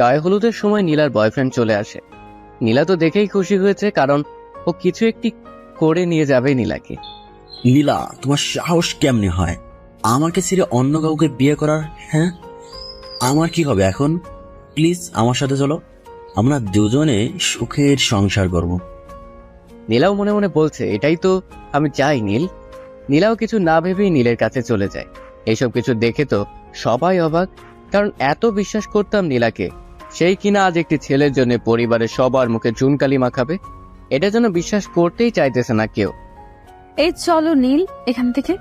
গায়ে হলুদের সময় নীলার বয়ফ্রেন্ড চলে আসে। নীলা তো দেখেই খুশি হয়েছে, কারণ ও কিছু একটি করে নিয়ে যাবে নীলাকে। নীলা, তোমার সাহস কেমনে হয় আমাকে ছেড়ে অন্য কাউকে বিয়ে করার? হ্যাঁ, আমার কি হবে এখন? প্লিজ আমার সাথে চলো, আমরা দুজনে সুখের সংসার করব। নীলাও মনে মনে বলছে, এটাই তো আমি চাই নীল। নীলাও কিছু না ভেবেই নীলের কাছে চলে যায়। এইসব কিছু দেখে তো সবাই অবাক, কারণ এত বিশ্বাস করতাম নীলাকে, সেই কিনা আজ একটি ছেলের জন্য পরিবারের সবার মুখে চুনকালি মাখাবে। এটা যেন বিশ্বাস করতেই চাইতেছে না কেউ। এই চলো নীল এখান থেকে,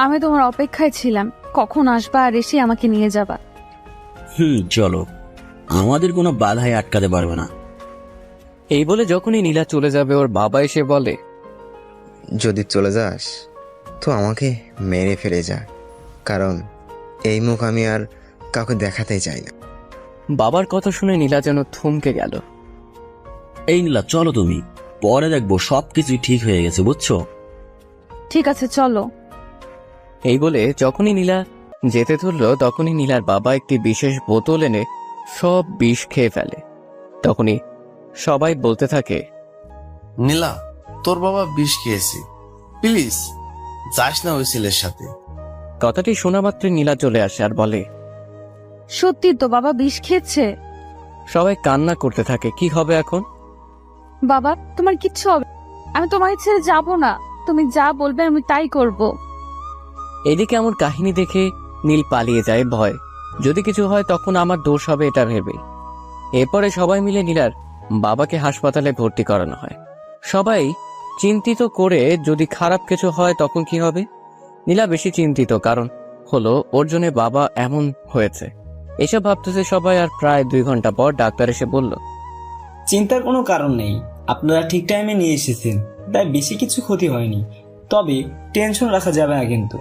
আমি তোমার অপেক্ষায় ছিলাম, কখন আসবা আর এসে আমাকে নিয়ে যাবা। চলো, আমাদের কোনো বাধাই আটকাতে পারবে না। এই বলে যখনই নীলা চলে যাবে, ওর বাবা এসে বলে, যদি চলে যাস তো আমাকে মেরে ফেলে যা, কারণ এই মুখ আমি আর কাউকে দেখাতেই চাই না। বাবার কথা শুনে নীলা যেন থমকে গেল। এই নীলা, চলো, তুমি পরে দেখবো সবকিছুই ঠিক হয়ে গেছে, বুঝছো? ঠিক আছে চলো। এই বলে যখনই নীলা যেতে ধরলো, তখনই নীলার বাবা একটি বিশেষ বোতল এনে সব বিষ খেয়ে ফেলে। তখনই সবাই বলতে থাকে, নীলা, তোর বাবা বিষ খেয়েছে, প্লিজ যাস না ওই ছেলের সাথে। কথাটি শোনা মাত্রই নীলা চলে আসে আর বলে, সত্যি তো বাবা বিষ খেয়েছে। সবাই কান্না করতে থাকে। কি হবে এখন? বাবা তোমার কিচ্ছু হবে, আমি তোমাকে ছেড়ে যাবো না, তুমি যা বলবে আমি তাই করব। এদিকে এমন কাহিনী দেখে নীল পালিয়ে যায় ভয়, যদি কিছু হয় তখন আমার দোষ হবে এটা ভেবে। এরপরে সবাই মিলে নীলার বাবাকে হাসপাতালে ভর্তি করানো হয়। সবাই চিন্তিত করে, যদি খারাপ কিছু হয় তখন কি হবে। নীলা বেশি চিন্তিত, কারণ হলো ওর জন্য বাবা এমন হয়েছে। এসব ভাবতেছে সবাই, আর প্রায় 2 ঘন্টা পর ডাক্তার এসে বলল, চিন্তার কোনো কারণ নেই, আপনারা ঠিক টাইমে নিয়ে এসেছেন, তাই বেশি কিছু ক্ষতি হয়নি, তবে টেনশন রাখা যাবে না কিন্তু।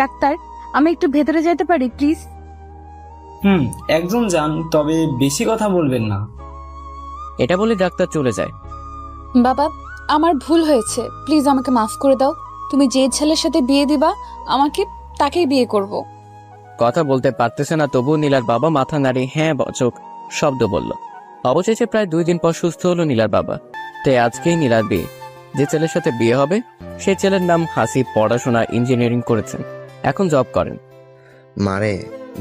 ডাক্তার আমি একটু ভেতরে যেতে পারি প্লিজ? একজন যান, তবে বেশি কথা বলবেন না। এটা বলে ডাক্তার চলে যায়। বাবা আমার ভুল হয়েছে, প্লিজ আমাকে মাফ করে দাও। তুমি যে ছেলের সাথে বিয়ে দিবা আমাকে তাকেই বিয়ে করব। কথা বলতে পারতেছে না, তবুও নীলার বাবা মাথা নাড়িয়ে হ্যাঁ বচক শব্দ বলল। অবশেষে প্রায় 2 দিন পর সুস্থ হলো নীলার বাবা। তাই আজকেই নীলার বিয়ে। যে ছেলের সাথে বিয়ে হবে সেই ছেলের নাম হাসিব, পড়াশোনা ইঞ্জিনিয়ারিং করেছেন, এখন জব করেন। মারে,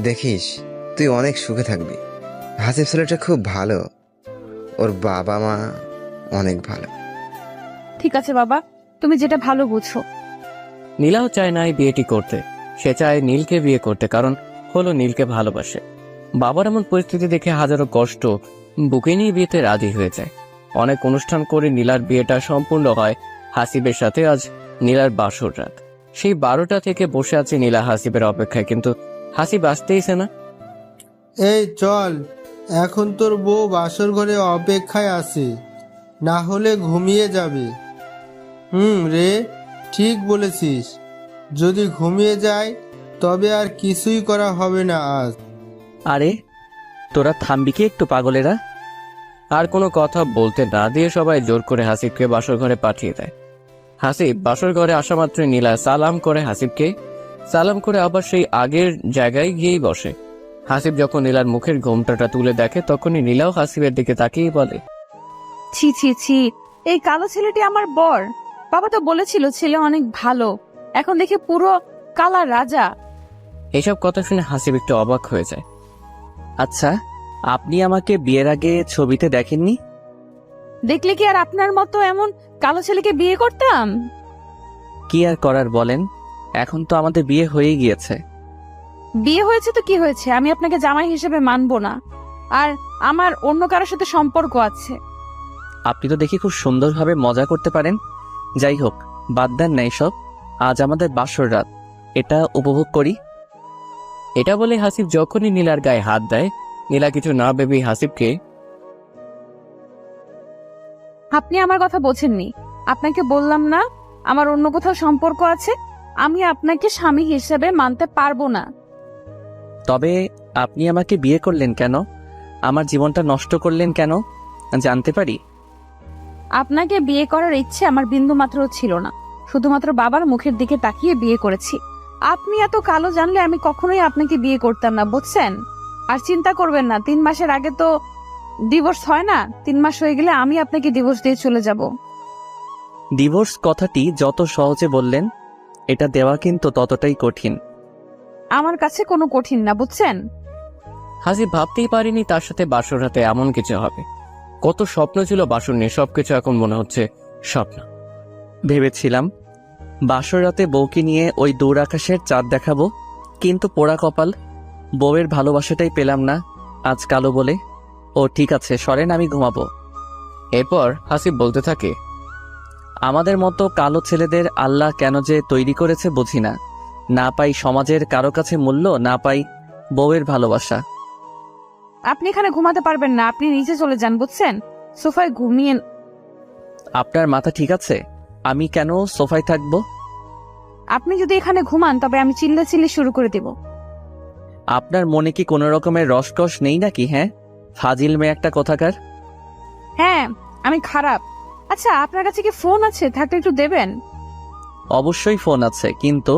দেখিস তুই অনেক সুখে থাকবি। হাসিব ছেলেটা খুব ভালো, ওর বাবা মা অনেক ভালো। ঠিক আছে বাবা, তুমি যেটা ভালো বুঝো। নীলাও চায় না এই বিয়েটি করতে, সে চায় নীলকে বিয়ে করতে, কারণ হলো নীলকে ভালোবাসে। বাবার এমন পরিস্থিতি দেখে হাজারো কষ্ট বুকে নিয়ে বিয়েতে রাজি হয়ে যায়। অনেক অনুষ্ঠান করে নীলার বিয়েটা সম্পূর্ণ হয় হাসিবের সাথে। আজ নীলার বাসর রাত। সেই 12টা থেকে বসে আছে নীলা হাসিবের অপেক্ষায়, কিন্তু হাসিব আসতেইছে না। এই চল, এখন তোর বউ বাসর ঘরে অপেক্ষায় আছে, না হলে ঘুমিয়ে যাবে। রে, ঠিক বলেছিস, যদি ঘুমিয়ে যায় তবে আর কিছুই করা হবে না আজ। আরে তোরা থামবি কি একটু পাগলেরা? আর কোনো কথা বলতে না দিয়ে সবাই জোর করে হাসিবকে বাসর ঘরে পাঠিয়ে দেয়। হাসিব বাসর ঘরে আসা মাত্রই নীলা সালাম করে হাসিবকে, সালাম করে আবার সেই আগের জায়গায় গিয়েই বসে। হাসিব যখন নীলার মুখের ঘোমটাটা তুলে দেখে, তখনই নীলাও হাসিবের দিকে তাকিয়ে বলে, ছি ছি ছি, এই কালো ছেলেটি আমার বর। বাবা তো বলেছিল ছেলে অনেক ভালো, এখন দেখে পুরো কালা রাজা। এসব কথা শুনে হাসিব একটু অবাক হয়ে যায়। আচ্ছা, আপনি আমাকে বিয়ের আগে ছবিতে দেখেননি? দেখলে কি আর আপনার মতো এমন কালো ছেলেকে বিয়ে করতাম? কি আর করার বলেন, এখন তো আমাদের বিয়ে হয়ে গিয়েছে। বিয়ে হয়েছে তো কি হয়েছে, আমি আপনাকে জামাই হিসেবে মানবো না, আর আমার অন্য কারোর সাথে সম্পর্ক আছে। আপনি তো দেখি খুব সুন্দরভাবে মজা করতে পারেন। যাই হোক, বাদ দেন না এসব, আজ আমাদের বাসর রাত, এটা উপভোগ করি। এটা বলে হাসিব যখনই নীলার গায়ে হাত দেয়, নীলা কিছু না ভেবেই হাসিবকে, আপনি আমার কথা বোঝেননি, আপনাকে বললাম না আমার অন্য কোথাও সম্পর্ক আছে, আমি আপনাকে স্বামী হিসেবে মানতে পারবো না। তবে আপনি আমাকে বিয়ে করলেন কেন? আমার জীবনটা নষ্ট করলেন কেন, জানতে পারি? আপনাকে বিয়ে করার ইচ্ছে আমার বিন্দু মাত্র ছিল না, শুধুমাত্র বাবার মুখের দিকে তাকিয়ে বিয়ে করেছি। আপনি এত কালো জানলে আমি কখনোই আপনাকে বিয়ে করতাম না, বুঝছেন? আর চিন্তা করবেন না, 3 মাসের আগে তো ডিভোর্স হয় না। 3 মাস হয়ে গেলে আমি আপনাকে ডিভোর্স দিয়ে চলে যাব। ডিভোর্স কথাটি যত সহজে বললেন, এটা দেওয়া কিন্তু ততটাই কঠিন। আমার কাছে কোনো কঠিন না, বুঝছেন? হাসিব ভাবতেই পারিনি তার সাথে বাসর রাতে এমন কিছু হবে। কত স্বপ্ন ছিল বাসর নিয়ে, সবকিছু এখন মনে হচ্ছে স্বপ্ন। ভেবেছিলাম বাসর রাতে বউকে নিয়ে ওই দূর আকাশের চাঁদ দেখাবো, কিন্তু পোড়া কপাল, বউয়ের ভালোবাসাটাই পেলাম না আজ কালো বলে। ও ঠিক আছে, সরেন, আমি ঘুমাবো। এরপর হাসিব বলতে থাকে, আমাদের মতো কালো ছেলেদের আল্লাহ কেন যে তৈরি করেছে বুঝি না। না পাই সমাজের কারো কাছে মূল্য, না পাই বউয়ের ভালোবাসা। আপনি এখানে ঘুমাতে পারবেন না, আপনি নিচে চলে যান, বুঝছেন? সোফায় ঘুমিয়ে। আপনার মাথা ঠিক আছে? আমি কেন সোফায় থাকবো? আপনি যদি এখানে ঘুমান তবে আমি চিল্লাচিল্লি শুরু করে দেব। আপনার মনে কি কোনো রকমের রসকস নেই নাকি? হ্যাঁ, ফাজিল মেয়ে একটা কোথাকার। হ্যাঁ, আমি খারাপ। আচ্ছা, আপনার কাছে কি ফোন আছে? থাকলে একটু দেবেন। অবশ্যই ফোন আছে, কিন্তু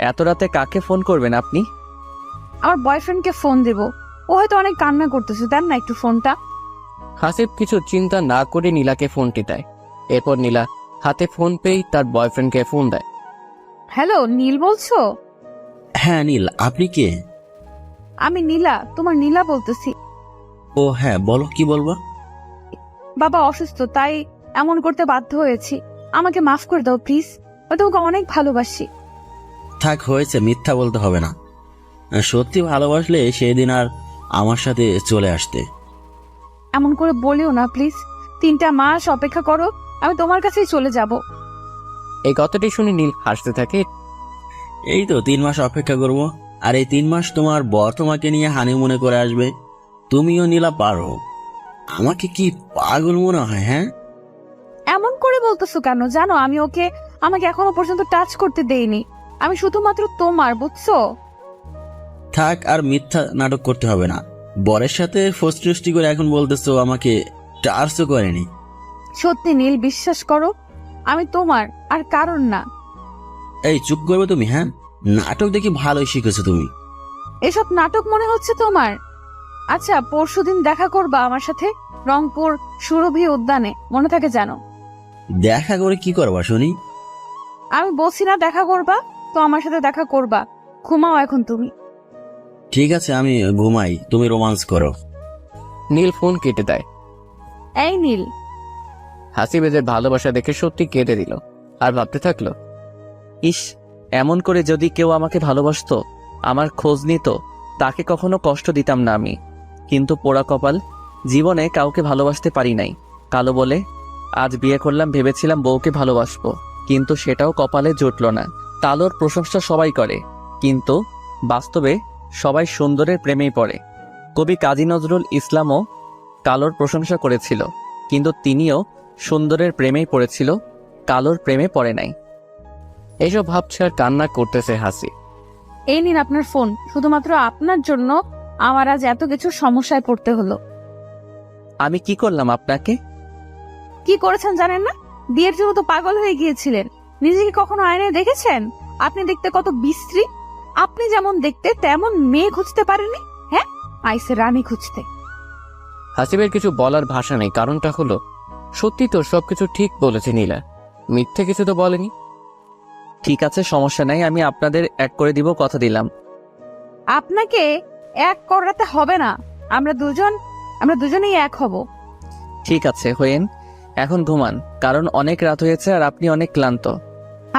এত রাতে কাকে ফোন করবেন আপনি? আমার বয়ফ্রেন্ডকে ফোন দেব, ও হয়তো অনেক কান্না করতেছে, দেন না একটু ফোনটা। হাসিব কিছু চিন্তা না করে নীলাকে ফোনটি দেয়। এরপর নীলা হাতে ফোন পেয়েই তার বয়ফ্রেন্ডকে ফোন দেয়। হ্যালো, নীল বলছো? হ্যাঁ নীল, আপনি কে? আমি নীলা, তোমার নীলা বলতেছি। ও হ্যাঁ, বলো, কি বলবো? বাবা অসুস্থ, তাই এমন করতে বাধ্য হয়েছি। আমাকে মাফ করে দাও প্লিজ, আমি তোমাকে অনেক ভালোবাসি। থাক, হয়েছে, মিথ্যা বলতে হবে না। সত্যি ভালোবাসলে সেদিন আর আমার সাথে চলে আসতে। এমন করে বলিও না প্লিজ। 3টা মাস অপেক্ষা করো, আমি তোমার কাছেই চলে যাব। এই কথাটি শুনে নীল হাসতে থাকে। এই তো 3 মাস অপেক্ষা করব, আর এই 3 মাস তোমার বর তোমাকে নিয়ে হানিমুনে করে আসবে। তুমিও নীলা পারো। আমাকে কি পাগল মনে হয়? হ্যাঁ, এমন করে বলতেছো কেন? জানো আমি ওকে আমাকে এখনো পর্যন্ত টাচ করতে দেইনি। আমি শুধুমাত্র তোমার, বুঝছো? থাক, আর মিথ্যা নাটক করতে হবে না। বরের সাথে ফষ্টি করে এখন বলতেছো আমাকে টাচও করেনি। সত্যি নীল, বিশ্বাস করো, আমি তোমার আর কারণ না। এই চুপ করবে তুমি? হ্যাঁ, নাটক দেখি ভালোই শিখেছো তুমি। এসব নাটক মনে হচ্ছে তোমার? আচ্ছা, পরশুদিন দেখা করবা আমার সাথে রংপুর সুরভি উদ্যানে, মনে থাকে জানো? দেখা করে কি করবা শুনি? আমি বলছি না দেখা করবা, তো আমার সাথে দেখা করবা। ঘুমাও এখন তুমি। ঠিক আছে, আমি ঘুমাই, তুমি রোমান্স করো। নীল ফোন কেটে দেয়। এই নীল। হাসিব এদের ভালোবাসা দেখে সত্যি কেটে দিল আর ভাবতে থাকলো, ইস, এমন করে যদি কেউ আমাকে ভালোবাসতো, আমার খোঁজ নিত, তাকে কখনো কষ্ট দিতাম না আমি। কিন্তু পোড়া কপাল, জীবনে কাউকে ভালোবাসতে পারি নাই কালো বলে। আজ বিয়ে করলাম, ভেবেছিলাম বউকে ভালোবাসবো, কিন্তু সেটাও কপালে জুটল না। কালোর প্রশংসা সবাই করে, কিন্তু বাস্তবে সবাই সুন্দরের প্রেমেই পড়ে। কবি কাজী নজরুল ইসলামও কালোর প্রশংসা করেছিল, কিন্তু তিনিও সুন্দরের প্রেমেই পড়েছিল, কালোর প্রেমে পড়ে নাই। এইসব ভাবছে আর কান্না করতেছে হাসি। এই নিন আপনার ফোন, শুধুমাত্র আপনার জন্য আমার আজ এত কিছু সমস্যায় পড়তে হলো। আমি কি করলাম আপনাকে? কি করেছেন জানেন না? বিয়ের জন্য তো পাগল হয়ে গিয়েছিলেন। নিজেকে কখনো আয়নায় দেখেছেন? আপনি দেখতে কত বিশ্রী। আপনি যেমন দেখতে তেমন মেয়ে খুঁজতে পারেননি। হ্যাঁ, আইসে রানী খুঁজতে। হাসিবের কিছু বলার ভাষা নেই, কারণটা হলো সত্যি তো সবকিছু ঠিক বলেছে নীলা, মিথ্যে কিছু তো বলেনি। ঠিক আছে, সমস্যা নাই, আমি আপনাদের এক করে দিব, কথা দিলাম। আপনাকে এক করাতে হবে না, আমরা দুজনেই এক হব। ঠিক আছে, হয়েন, এখন ঘুমান, কারণ অনেক রাত হয়েছে আর আপনি অনেক ক্লান্ত।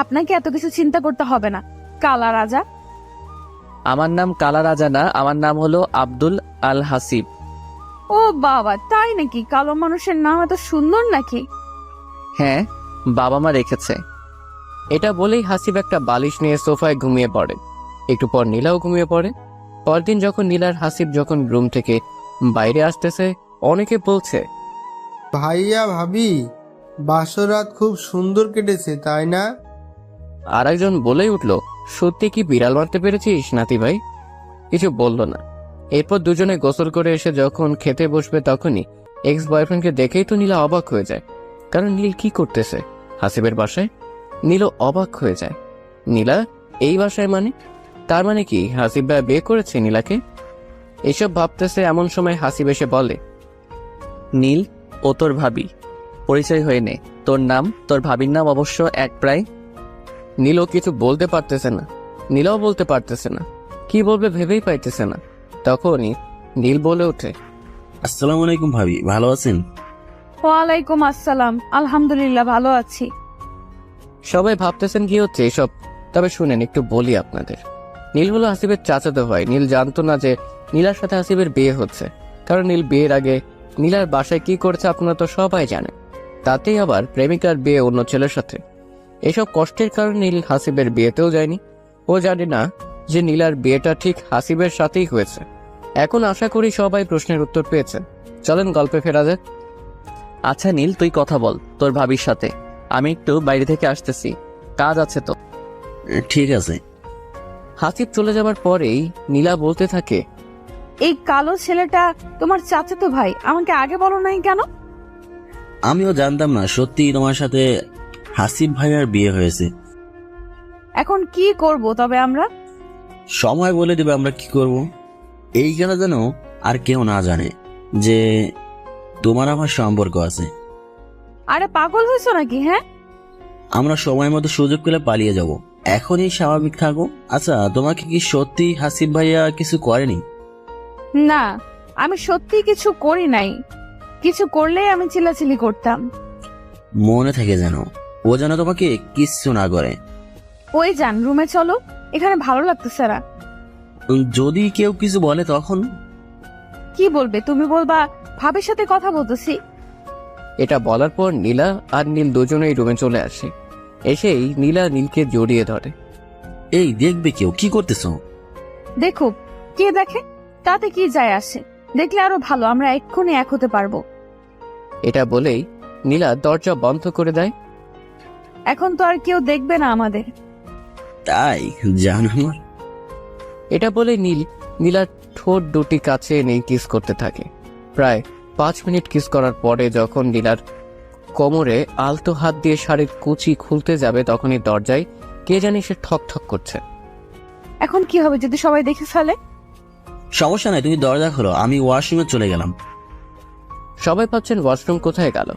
আপনাকে এত কিছু চিন্তা করতে হবে না, কালা রাজা। আমার নাম কালা রাজা না, আমার নাম হলো আব্দুল আল হাসিব। ও বাবা, তাই নাকি? কালো মানুষের নাম এত সুন্দর নাকি? হ্যাঁ, বাবা মা রেখেছে। এটা বলেই হাসিব একটা বালিশ নিয়ে সোফায় ঘুমিয়ে পড়ে। একটু পর নীলাও ঘুমিয়ে পড়ে। পরদিন যখন নীলার হাসিব যখন রুম থেকে বাইরে আসতেছে, অনেকে বলছে, ভাইয়া ভাবি, বাসরাত খুব সুন্দর কেটেছে, তাই না? আর একজন বলেই উঠল, সত্যি কি বিড়াল মারতে পেরেছিস নাতি ভাই? কিছু বলল না। এরপর দুজনে গোসল করে এসে যখন খেতে বসবে, তখনই এক্স বয়ফ্রেন্ডকে দেখেই তো নীলা অবাক হয়ে যায়। কারণ নীল কি করতেছে হাসিবের বাসায়? নীলও অবাক হয়ে যায়। নীলা এই বাসায় মানে? তার মানে কি হাসিব ভাই বিয়ে করেছে নীলাকে? এসব ভাবতেছে এমন সময় হাসিব এসে বলে, নীল, ও তোর ভাবি। পরিচয় হয়ে নে। তোর নাম, তোর ভাবির নাম অবশ্য এক প্রায়। নীলও কিছু বলতে পারতেছে না, নীলাও বলতে পারতেছে না, কি বলবে ভেবেই পাইতেছে না। তখনই নীল বলে ওঠে, আসসালামু আলাইকুম ভাবি, ভালো আছেন? ওয়ালাইকুম আসসালাম, আলহামদুলিল্লাহ ভালো আছি। সবাই ভাবতেছেন কি হচ্ছে এসব। তবে শুনেন, একটু বলি আপনাদের। নীল হলো হাসিবের চাচাতো ভাই। নীল জানতো না যে নীলার সাথে হাসিবের বিয়ে হচ্ছে, কারণ নীল বিয়ের আগে নীলার বাসায় কি করেছে আপনারা তো সবাই জানেন। তাতেই আবার প্রেমিকার বিয়ে অন্য ছেলের সাথে। এসব কষ্টের কারণে নীল হাসিবের বিয়েতেও যায়নি। ও জানে না যে নীলার বিয়েটা ঠিক হাসিবের সাথেই হয়েছে। এখন আশা করি সবাই প্রশ্নের উত্তর পেয়েছেন। চলেন গল্পে ফেরা যাক। আচ্ছা নীল, তুই কথা বল তোর ভাবির সাথে। আমি একটু বাইরে থেকে আসতেছি, কাজ আছে তো। ঠিক আছে। হাসিব চলে যাবার পরেই নীলা বলতে থাকে, এই কালো ছেলেটা তোমার চাচাতো ভাই, আমাকে আগে বলো নাই কেন? আমিও জানতাম না সত্যি তোমার সাথে হাসিব ভাইয়ার বিয়ে হয়েছে। এখন কি করব তবে আমরা? সময় বলে দেবে আমরা কি করব। এইখানে যেন আর কেউ না জানে যে তোমার আমার সম্পর্ক আছে। আরে পাগল হয়েছো নাকি? হ্যাঁ, আমরা সময় মতো সুযোগ পেলে পালিয়ে যাব। এখনই স্বাভাবিক থাকো। আচ্ছা, তোমাকে কি সত্যি হাসিব ভাইয়া কিছু করেনি? না, আমি সত্যি কিছু করি নাই। কিছু করলেই আমি চিল্লাচিল্লি করতাম। মনে থেকে যেন ও যেন তোমাকে কিচ্ছু না করে। ওই যান, রুমে চলো, এখানে ভালো লাগতেছে না। যদি কেউ কিছু বলে তখন? কি বলবে? তুমি বলবা ভাবির সাথে কথা বলতেছি। এটা বলার পর নীলা আর নীল দুজনেই রুমে চলে আসে। এসেই নীলা নীলকে জড়িয়ে ধরে। এই দেখবে কেউ, কি করতেছ? দেখুক, কে দেখে তাতে কি যায় আসে। দেখলে আরো ভালো, আমরা এক্ষুনি এক হতে পারবো। এটা বলেই নীলা দরজা বন্ধ করে দেয়। এখন তো আর কেউ দেখবে না আমাদের। তাই জান আমার। এটা বলে নীলার ঠোঁট দুটি কাছে এনে কিস করতে থাকে। প্রায় 5 মিনিট কিস করার পরে যখন নীলার কোমরে আলতো হাত দিয়ে শাড়ির কুচি খুলতে যাবে, তখনই দরজায় কে জানি সে ঠক ঠক করছে। এখন কি হবে যদি সবাই দেখে ফেলে? সমস্যা নাই, তুমি দরজা খোলো, আমি ওয়াশরুমে চলে গেলাম। সবাই ভাবছেন ওয়াশরুম কোথায় গেল।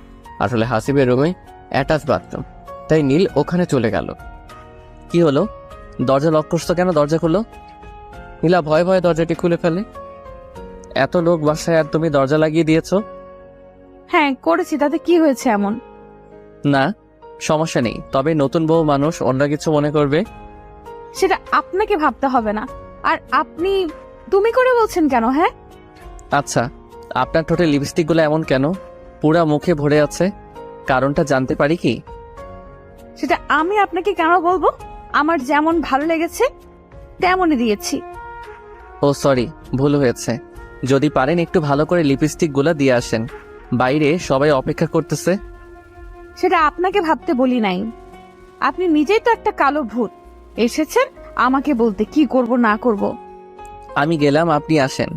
আসলে হাসিবের রুমে অ্যাটাচ বাথরুম, তাই নীল ওখানে চলে গেল। কি হলো? দরজা লক করছো কেন? দরজা খুলো। নীলা ভয়ে ভয়ে দরজাটি খুলে ফেলে। এত লোক বাসায় আর তুমি দরজা লাগিয়ে দিয়েছো? হ্যাঁ করেছি, তাতে কি হয়েছে এমন? না, সমস্যা নেই, তবে নতুন বউ মানুষ, অন্য কিছু মনে করবে। সেটা আপনাকে ভাবতে হবে না। আর আপনি তুমি করে বলছেন কেন? হ্যাঁ, আচ্ছা, আপনার ঠোঁটে লিপস্টিক গুলো এমন কেন? পুরা মুখে ভরে আছে, কারণটা জানতে পারি কি? সেটা আমি আপনাকে কেন বলবো? আমার যেমন ভালো লেগেছে তেমনই দিয়েছি। ও সরি, ভুল হয়েছে। যদি পারেন একটু ভালো করে লিপস্টিক গুলা দিয়ে আসেন, বাইরে সবাই অপেক্ষা করতেছে। সেটা আপনাকে ভাবতে বলি নাই। আপনি নিজেই তো একটা কালো ভূত, এসেছেন আমাকে বলতে কি করব না করব। আমি গেলাম, আপনি আসেন।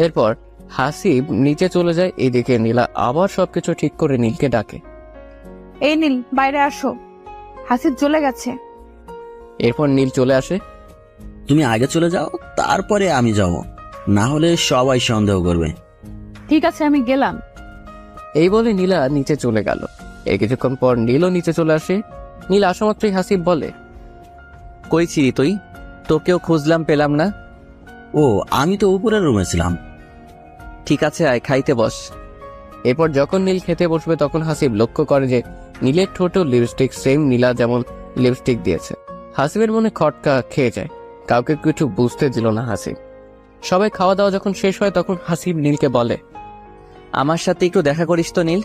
এরপর হাসিব নিচে চলে যায়। এদিকে নীলা আবার সবকিছু ঠিক করে নীলকে ডাকে। এই নীল, বাইরে আসো, হাসিব চলে গেছে। এরপর নীল চলে আসে। তুমি আগে চলে যাও, তারপরে আমি যাব, না হলে সবাই সন্দেহ করবে। ঠিক আছে, আমি গেলাম। এই বলে নীলা নিচে চলে গেল। এই কিছুক্ষণ পর নীলও নিচে চলে আসে। নীল আসা মাত্রই হাসিব বলে, কই ছিলি তুই? তোকেও খুঁজলাম, পেলাম না। ও, আমি তো উপরের রুমে ছিলাম। ঠিক আছে, আয় খাইতে বস। এরপর যখন নীল খেতে বসবে তখন হাসিব লক্ষ্য করে যে নীলের ঠোঁটেও লিপস্টিক সেম নীলা যেমন লিপস্টিক দিয়েছে। হাসিবের মনে খটকা খেয়ে যায়। কাউকে কিছু বুঝতে দিল না হাসিব। সবাই খাওয়া দাওয়া যখন শেষ হয় তখন হাসিব নীলকে বলে, আমার সাথে একটু দেখা করিস তো নীল।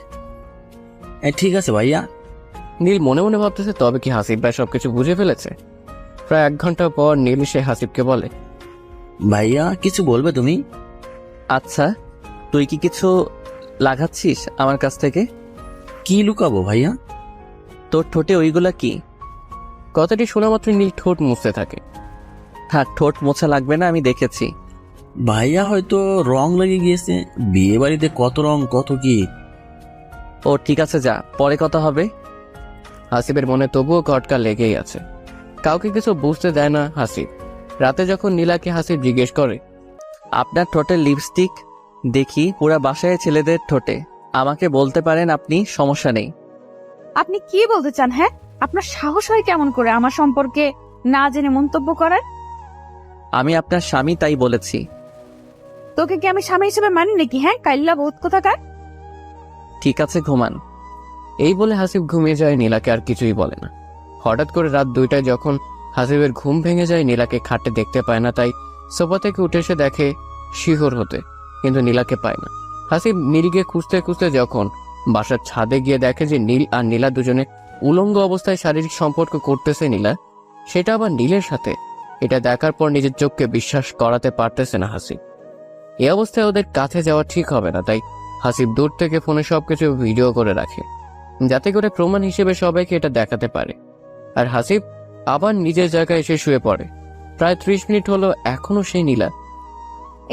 ঠিক আছে ভাইয়া। নীল মনে মনে ভাবতেছে তবে কি হাসিব ভাই সবকিছু বুঝে ফেলেছে। প্রায় 1 ঘন্টা পর নীল সে হাসিবকে বলে, ভাইয়া কিছু বলবে তুমি? আচ্ছা, তুই কি কিছু লাগাচ্ছিস আমার কাছ থেকে? কি লুকাবো ভাইয়া? তোর ঠোঁটে ওইগুলা কি? কথাটি শোনা মাত্র নীল ঠোঁট মুছতে থাকে। থাক, ঠোঁট মোছা লাগবে না, আমি দেখেছি। ভাইয়া হয়তো রং লেগে গিয়েছে। বিয়ে বাড়িতে কত রং কত কি। ও ঠিক আছে, যা, পরে কথা হবে। হাসিবের মনে তবুও খটকা লেগেই আছে। কাউকে কিছু বুঝতে দেয় না হাসিব। রাতে যখন নীলাকে হাসিব জিজ্ঞেস করে, আপনার ঠোঁটের লিপস্টিক দেখি পুরা বাসায় ছেলেদের ঠোঁটে। আমাকে বলতে পারেন আপনি, সমস্যা নেই। আপনি কি বলতে চান? হ্যাঁ, আপনার সাহস হয় কেমন করে আমার সম্পর্কে না জেনে মন্তব্য করার? আমি আপনার স্বামী, তাই বলেছি। তোকে কি আমি স্বামী হিসেবে মানি নাকি? হ্যাঁ, কাইল্লা বহুত কোথাকার। ঠিক আছে, ঘুমান। এই বলে হাসিব ঘুমিয়ে যায়, নীলাকে আর কিছুই বলে না। হঠাৎ করে রাত 2টায় যখন হাসিবের ঘুম ভেঙে যায়, নীলাকে খাটে দেখতে পায় না, তাই সোফা থেকে উঠে এসে দেখে শিহর হতে, কিন্তু নীলাকে পায় না। হাসিব নীলকে খুঁজতে খুঁজতে যখন বাসার ছাদে গিয়ে দেখে যে নীল আর নীলা দুজনে উলঙ্গ অবস্থায় শারীরিক সম্পর্ক করতেছে নীলা, সেটা আবার নীলের সাথে। এটা দেখার পর নিজের চোখকে বিশ্বাস করাতে পারতেছে না হাসিব। এই অবস্থায় ওদের কাছে যাওয়া ঠিক হবে না, তাই হাসিব দূর থেকে ফোনে সবকিছু ভিডিও করে রাখে, যাতে করে প্রমাণ হিসেবে সবাইকে এটা দেখাতে পারে। আর হাসিব আবার নিজের জায়গায় এসে শুয়ে পড়ে। প্রায় 30 মিনিট হলো, এখনো সেই নীলা।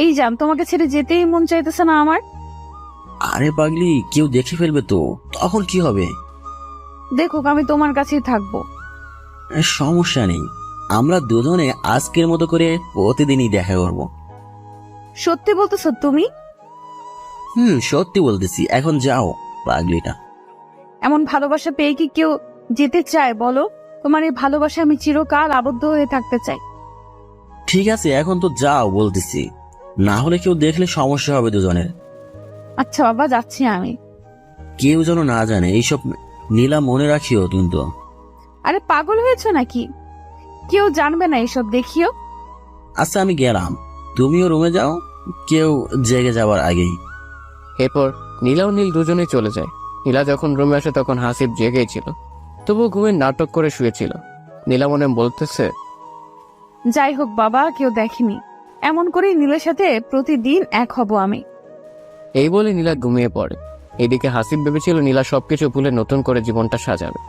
এই জান, তোমাকে ছেড়ে যেতেই মন চাইতেছে না আমার। আরে পাগলি, কেউ দেখে ফেলবে তো, তখন কি হবে? দেখুক, আমি তোমার কাছেই থাকবো। সমস্যা নেই, আমরা দুজনে আজকের মতো করে প্রতিদিনই দেখা করব। সত্যি বলতেছো তুমি? সত্যি বলতেছি, এখন যাও পাগলিটা। এমন ভালোবাসা পেয়ে কি কেউ যেতে চায় বলো? তোমার এই ভালোবাসা আমি চিরকাল আবদ্ধ হয়ে থাকতে চাই। ঠিক আছে, এখন তো যাও বলতেছি, না হলে কেউ দেখলে সমস্যা হবে দুজনের। আচ্ছা বাবা, যাচ্ছি আমি। কেউ যেন না জানে এইসব, নীলা মনে রাখিও কিন্তু। আরে পাগল হয়েছো নাকি? কেউ জানবে না এসব, দেখিও। আচ্ছা আমি গেলাম, তুমিও রুমে যাও, কেউ জেগে যাওয়ার আগেই। এরপর নীলা ও নীল দুজনেই চলে যায়। নীলা যখন রুমে আসে তখন হাসিব জেগেই ছিল, তবুও ঘুমের নাটক করে শুয়েছিল। নীলা মনে বলতেছে, যাই হোক বাবা, কেউ দেখেনি, এমন করেই নীলের সাথে প্রতিদিন এক হব আমি। এই বলে নীলা ঘুমিয়ে পড়ে। এদিকে হাসিব ভেবেছিল নীলা সবকিছু ভুলে নতুন করে জীবনটা সাজাবে,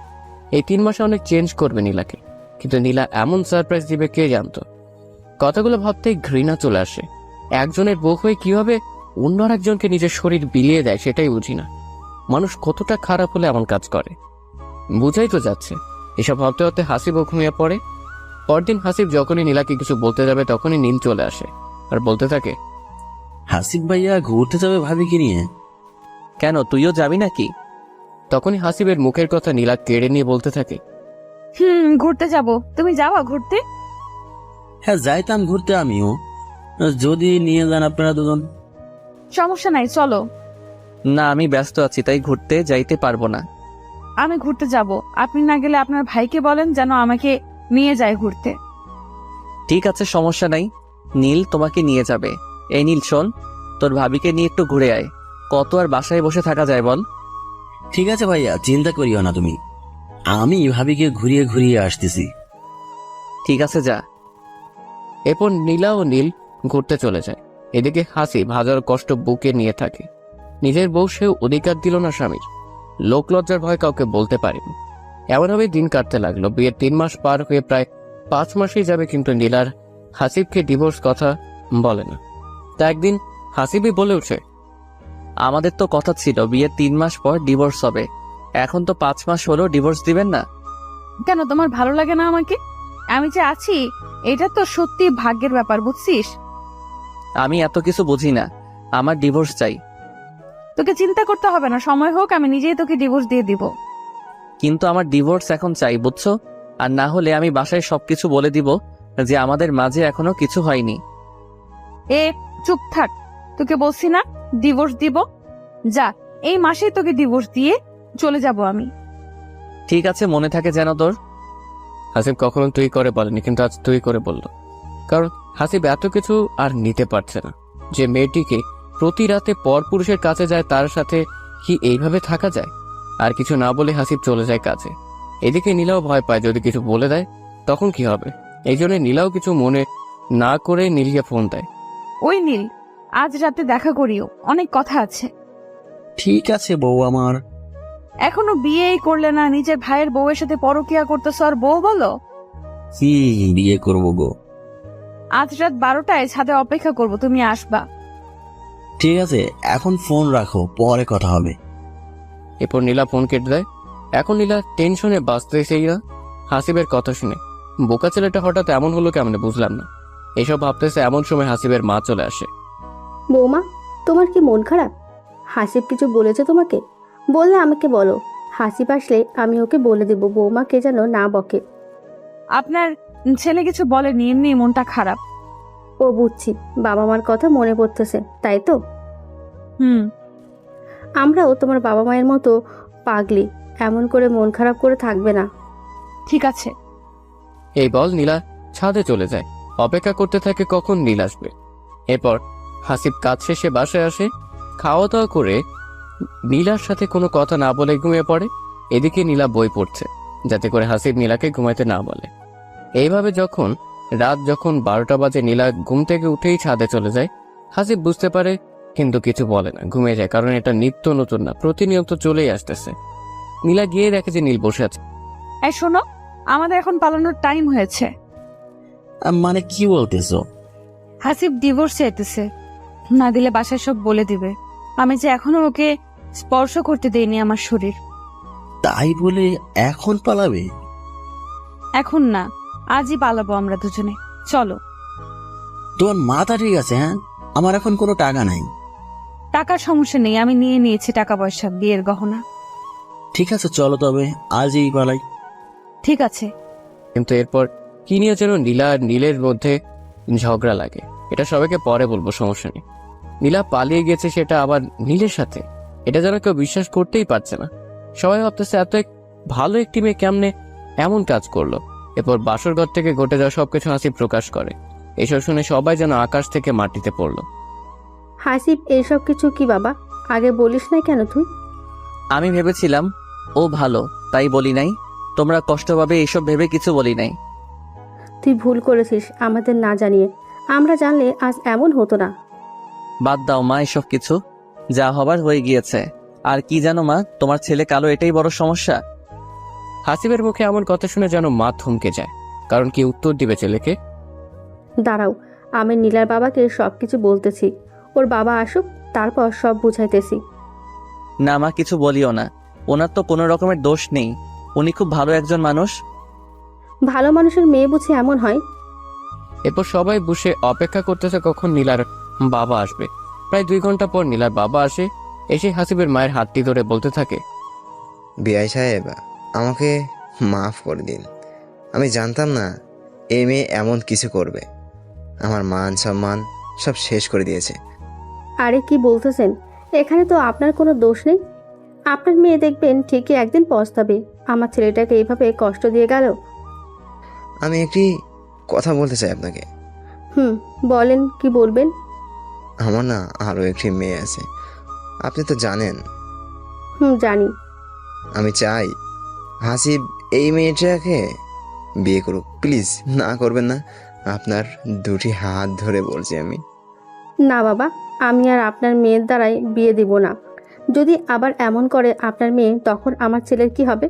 এই 3 মাসে অনেক চেঞ্জ করবে নীলাকে। কিন্তু নীলা এমন সারপ্রাইজ দিবে কে জানতো। কথাগুলো ভাবতেই ঘৃণা চলে আসে। একজনের বউ হয়ে কিভাবে অন্য একজনকে নিজের শরীর বিলিয়ে দেয় সেটাই বুঝি না। মানুষ কতটা খারাপ হলে এমন কাজ করে, বুঝাই তো যাচ্ছে। এসব ভাবতে ভাবতে হাসিবও ঘুমিয়ে পড়ে। পরদিন হাসিব যখনই নীলাকে কিছু বলতে যাবে তখনই নীল চলে আসে আর বলতে থাকে, হাসিব ভাইয়া ঘুরতে যাবে ভাবিকে নিয়ে। কেন, তুইও যাবি নাকি? তখনই হাসিবের মুখের কথা নীলা কেড়ে নিয়ে বলতে থাকে, ঘুরতে যাব। তুমি যাওয়া ঘুরতে? হ্যাঁ যাইতাম ঘুরতে আমিও, যদি নিয়ে যান আপনারা দুজন। সমস্যা নাই, চলো। না, আমি ব্যস্ত আছি, তাই ঘুরতে যাইতে পারবো না। আমি ঘুরতে যাব, আপনি না গেলে আপনার ভাইকে বলেন যেন আমাকে নিয়ে যায় ঘুরতে। ঠিক আছে, সমস্যা নাই, নীল তোমাকে নিয়ে যাবে। এই নীল শোন, তোর ভাবিকে নিয়ে একটু ঘুরে আয়। কত আর বাসায় বসে থাকা যায় বল? ঠিক আছে ভাইয়া, চিন্তা করিও না তুমি, আমি ভাবিকে ঘুরিয়ে ঘুরিয়ে আসতেছি। ঠিক আছে, যা। এরপর নীলা ও নীল ঘুরতে চলে যায়। এদিকে হাসিব হাজার কষ্ট বুকে নিয়ে থাকে। নিজের বউ সেও অধিকার দিল না স্বামীর, লোক লজ্জার ভয় কাউকে বলতে পারেনি। এমনভাবে দিন কাটতে লাগলো। বিয়ের 3 মাস পার হয়ে প্রায় 5 মাসই যাবে, কিন্তু নীলার হাসিবকে ডিভোর্স কথা বলে না। তা একদিন হাসিবই বলে ওঠে, আমাদের তো কথা ছিল বিয়ের 3 মাস পর ডিভোর্স হবে, এখন তো 5 মাস হলো, ডিভোর্স দিবেন না? কেন, তোমার ভালো লাগে না আমাকে? আমি যে আছি এটা তো সত্যি ভাগ্যের ব্যাপার, বুঝছিস? আমি এত কিছু বুঝি না, আমার ডিভোর্স চাই। তোকে চিন্তা করতে হবে না, সময় হোক আমি নিজেই তোকে ডিভোর্স দিয়ে দিব। কিন্তু আমার ডিভোর্স এখন চাই, বুঝছো? আর না হলে আমি বাসায় সবকিছু বলে দিব যে আমাদের মাঝে এখনো কিছু হয়নি। এ চুপ থাক, তোকে বলছি না ডিভোর্স দিব। যা, এই মাসেই তোকে ডিভোর্স দিয়ে চলে যাব আমি। ঠিক আছে, মনে থাকে যেন তোর। হাসিব কখনো তুই করে বলেনি, কিন্তু আজ তুই করে বলল। কারণ হাসিব এত কিছু আর নিতে পারছে না। যে মেয়েটিকে প্রতি রাতে পর পুরুষের কাছে যায়, তার সাথে কি এইভাবে থাকা যায়? আর কিছু না বলে হাসিব চলে যায় কাজে। এদিকে নীলাও ভয় পায়, যদি কিছু বলে দেয় তখন কি হবে। এই জন্য নীলাও কিছু মনে না করে নীলকে ফোন দেয়। ওই নীল, আজ রাতে দেখা করিও, অনেক কথা আছে। ঠিক আছে বউ আমার। এখনো বিয়েই করলে না, নিজের ভাইয়ের বউয়ের সাথে পরকিয়া করতেছ আর বউ বলো? বিয়ে করবো গো। আজ রাত 12টায় ছাদে অপেক্ষা করব, তুমি আসবা। ঠিক আছে, এখন ফোন রাখো, পরে কথা হবে। এরপর নীলা ফোন কেটে দেয়। এখন নীলা টেনশনে বাঁচতেছেই না হাসিবের কথা শুনে। বোকা ছেলেটা হঠাৎ এমন হলো কেমনে বুঝলাম না। এসব ভাবতেছে এমন সময় হাসিবের মা চলে আসে। বৌমা, তোমার কি মন খারাপ? হাসিব কিছু বলেছে তোমাকে? বললে আমাকে বলো, হাসিব আসলে আমি ওকে বলে দেব বৌমাকে যেন না বকে। আপনার ছেলে কিছু বলেনি, এমনি মনটা খারাপ। ও বুঝছি, বাবা মার কথা মনে পড়তেছে, তাই তো? হুম। আমরাও তোমার বাবা মায়ের মতো পাগলি, এমন করে মন খারাপ করে থাকবে না। ঠিক আছে। এই বল নীলা ছাদে চলে যায়, অপেক্ষা করতে থাকে কখন নীল আসবে। এরপর হাসিব কাজ শেষে বাসায় আসে, খাওয়া দাওয়া করে নীলার সাথে কোনো কথা না বলে ঘুমিয়ে পড়ে। এদিকে নীলা বই পড়ছে, যাতে করে হাসিব নীলাকে ঘুমাইতে না বলে। এইভাবে রাত যখন 12টা বাজে, নীলা ঘুম থেকে উঠেই ছাদে চলে যায়। হাসিব বুঝতে পারে কিন্তু কিছু বলে না, ঘুমিয়ে যায়, কারণ এটা নিত্য নতুন না, প্রতিনিয়ত চলেই আসতেছে। নীলা গিয়ে দেখে যে নীল বসে আছে। এই শোনো, আমাদের এখন পালানোর টাইম হয়েছে। মানে কি বলতেছো? হাসিব ডিভোর্স চাইতেছে, না দিলে বাসায় সব বলে দিবে। আমি যে এখনো ওকে স্পর্শ করতে দেইনি আমার শরীর। তাই বলে এখন পালাবে? এখন না, আজই পালাবো আমরা দুজনে। চলো। তোমার মাথা ঠিক আছে? হ্যাঁ, আমার এখন কোনো টাকা নাই। টাকার সমস্যা নেই, আমি নিয়ে নিয়েছি টাকা পয়সা, বিয়ের গহনা। ঠিক আছে চলো তবে আজই পালাই। ঠিক আছে। কিন্তু এরপর কি নিয়ে যেন নীলা আর নীলের মধ্যে ঝগড়া লাগে। এটা সবাইকে পরে বলবো, সমস্যা নেই। নীলা পালিয়ে গেছে সেটা আবার নীলের সাথে, এটা যেন কেউ বিশ্বাস করতেই পারছে না। সবাই ভাবতেছে এত ভালো একটি মেয়ে কেমনে এমন কাজ করলো। এরপর বাসর ঘর থেকে ঘটে যাওয়া সবকিছু হাসিব প্রকাশ করে। এসব শুনে সবাই যেন আকাশ থেকে মাটিতে পড়লো। হাসিব, এইসব কিছু কি বাবা? আগে বলিস নাই কেন তুই? আমি ভেবেছিলাম ও ভালো, তাই বলি নাই। তোমরা কষ্ট পাবে এইসব ভেবে কিছু বলি নাই। তুই ভুল করেছিস আমাদের না জানিয়ে। আমরা জানলে আজ এমন হতো না। বাদ দাও মা এসব কিছু, যা হবার হয়ে গিয়েছে। আর কি জানো মা, তোমার ছেলে কালো, এটাই বড় সমস্যা। হাসিবের মুখে এমন কথা শুনে যেন মা থমকে যায়, কারণ কি উত্তর দিবে ছেলেকে। দাঁড়াও, আমি নীলার বাবাকে সবকিছু বলতেছি। ওর বাবা আসুক, তারপর সব বুঝাইতেছি। না মা, কিছু বলিও না। ওনার তো কোনো রকমের দোষ নেই, উনি খুব ভালো একজন মানুষ। ভালো মানুষের মেয়ে বুঝি এমন হয়? এরপর সবাই বসে অপেক্ষা করতেছে কখন নীলার বাবা আসবে। প্রায় 2 ঘন্টা পর নীলার বাবা আসে। এসে হাসিবের মায়ের হাতটি ধরে বলতে থাকে, বিআই সাহেব, আমাকে মাফ করে দিন। আমি জানতাম না এই মেয়ে এমন কিছু করবে। আমার মান সম্মান সব শেষ করে দিয়েছে। আরে কি বলতেছেন? এখানে তো আপনার কোনো দোষ নেই। আপনার মেয়ে দেখবেন ঠিকই একদিন পস্তাবে আমার ছেলেটাকে এইভাবে কষ্ট দিয়ে গেল। আমি একটি কথা বলতে চাই আপনাকে। বলেন, কি বলবেন? আমার না আরও একটি মেয়ে আছে, আপনি তো জানেন। জানি। আমি চাই হাসিব এই মেয়েটাকে বিয়ে করুক। প্লিজ না করবেন না, আপনার 2টি হাত ধরে বলছি আমি। না বাবা, আমি আর আপনার মেয়ের দ্বারাই বিয়ে দিব না। যদি আবার এমন করে আপনার মেয়ে, তখন আমার ছেলের কি হবে?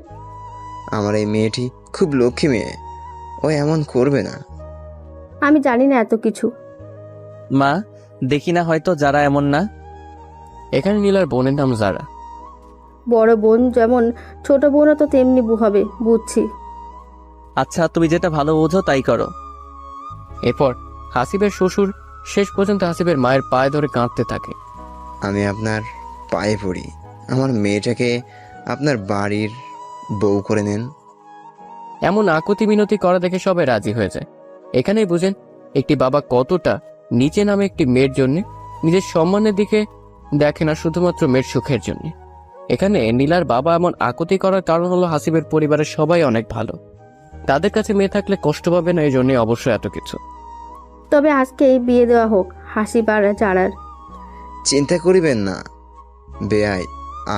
আমার এই মেয়েটি খুব লক্ষ্মী মেয়ে, ও এমন করবে না। আমি জানি না এত কিছু। মা, দেখি না হয়তো যারা এমন না। এখানে নীলার বোনের নাম জারা। বড় বোন যেমন, ছোট বোনও তো তেমনি হবে, বুঝছি। আচ্ছা, তুমি যেটা ভালো বোঝো তাই করো। এরপর হাসিবের শ্বশুর শেষ পর্যন্ত হাসিবের মায়ের পায়ে ধরে কাঁদতে থাকে। আমি আপনার পায়ে পড়ি, আমার মেয়েটাকে আপনার বাড়ির বউ করে নেন। এমন আকুতি মিনতি করা দেখে সবাই রাজি হয়ে যায়। এখানেই বুঝেন একটি বাবা কতটা নিচে নামে একটি মেয়ের জন্য নিজের সম্মানের দিকে দেখে না, শুধুমাত্র মেয়ের সুখের জন্য। এখানে নীলার বাবা এমন আকুতি করার কারণ হলো হাসিবের পরিবারের সবাই অনেক ভালো, তাদের কাছে মেয়ে থাকলে কষ্ট পাবে না, এই জন্য অবশ্যই এত কিছু। তবে আজকেই বিয়ে দেওয়া হোক হাসিব আর জারার। চিন্তা করিবেন না বেআই,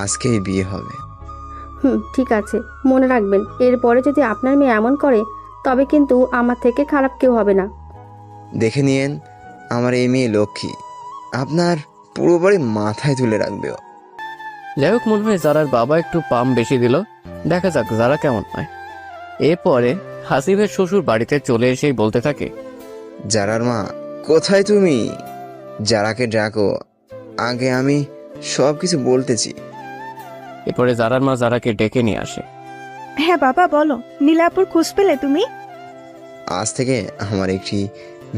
আজকেই বিয়ে হবে। ঠিক আছে, মনে রাখবেন, এরপরে যদি আপনার মেয়ে এমন করে, তবে কিন্তু আমার থেকে খারাপ কেউ হবে না। দেখে নিয়েন, আমার এই মেয়ে লক্ষ্মী, আপনার পুরো বাড়ি মাথায় তুলে রাখবে। যাই হোক, মনে হয় জারার বাবা একটু পাম বেশি দিল, দেখা যাক জারা কেমন হয়। এরপরে হাসিবের শ্বশুর বাড়িতে চলে এসেই বলতে থাকে, জারার মা কোথায় তুমি? জারাকে ডাকো, আগে আমি সব কিছু বলতেছি। এরপরে জারার মা জারাকে ডেকে নিয়ে আসে। হ্যাঁ বাবা বলো, নীলাপুর খোঁজ পেলে তুমি? আজ থেকে আমার একটি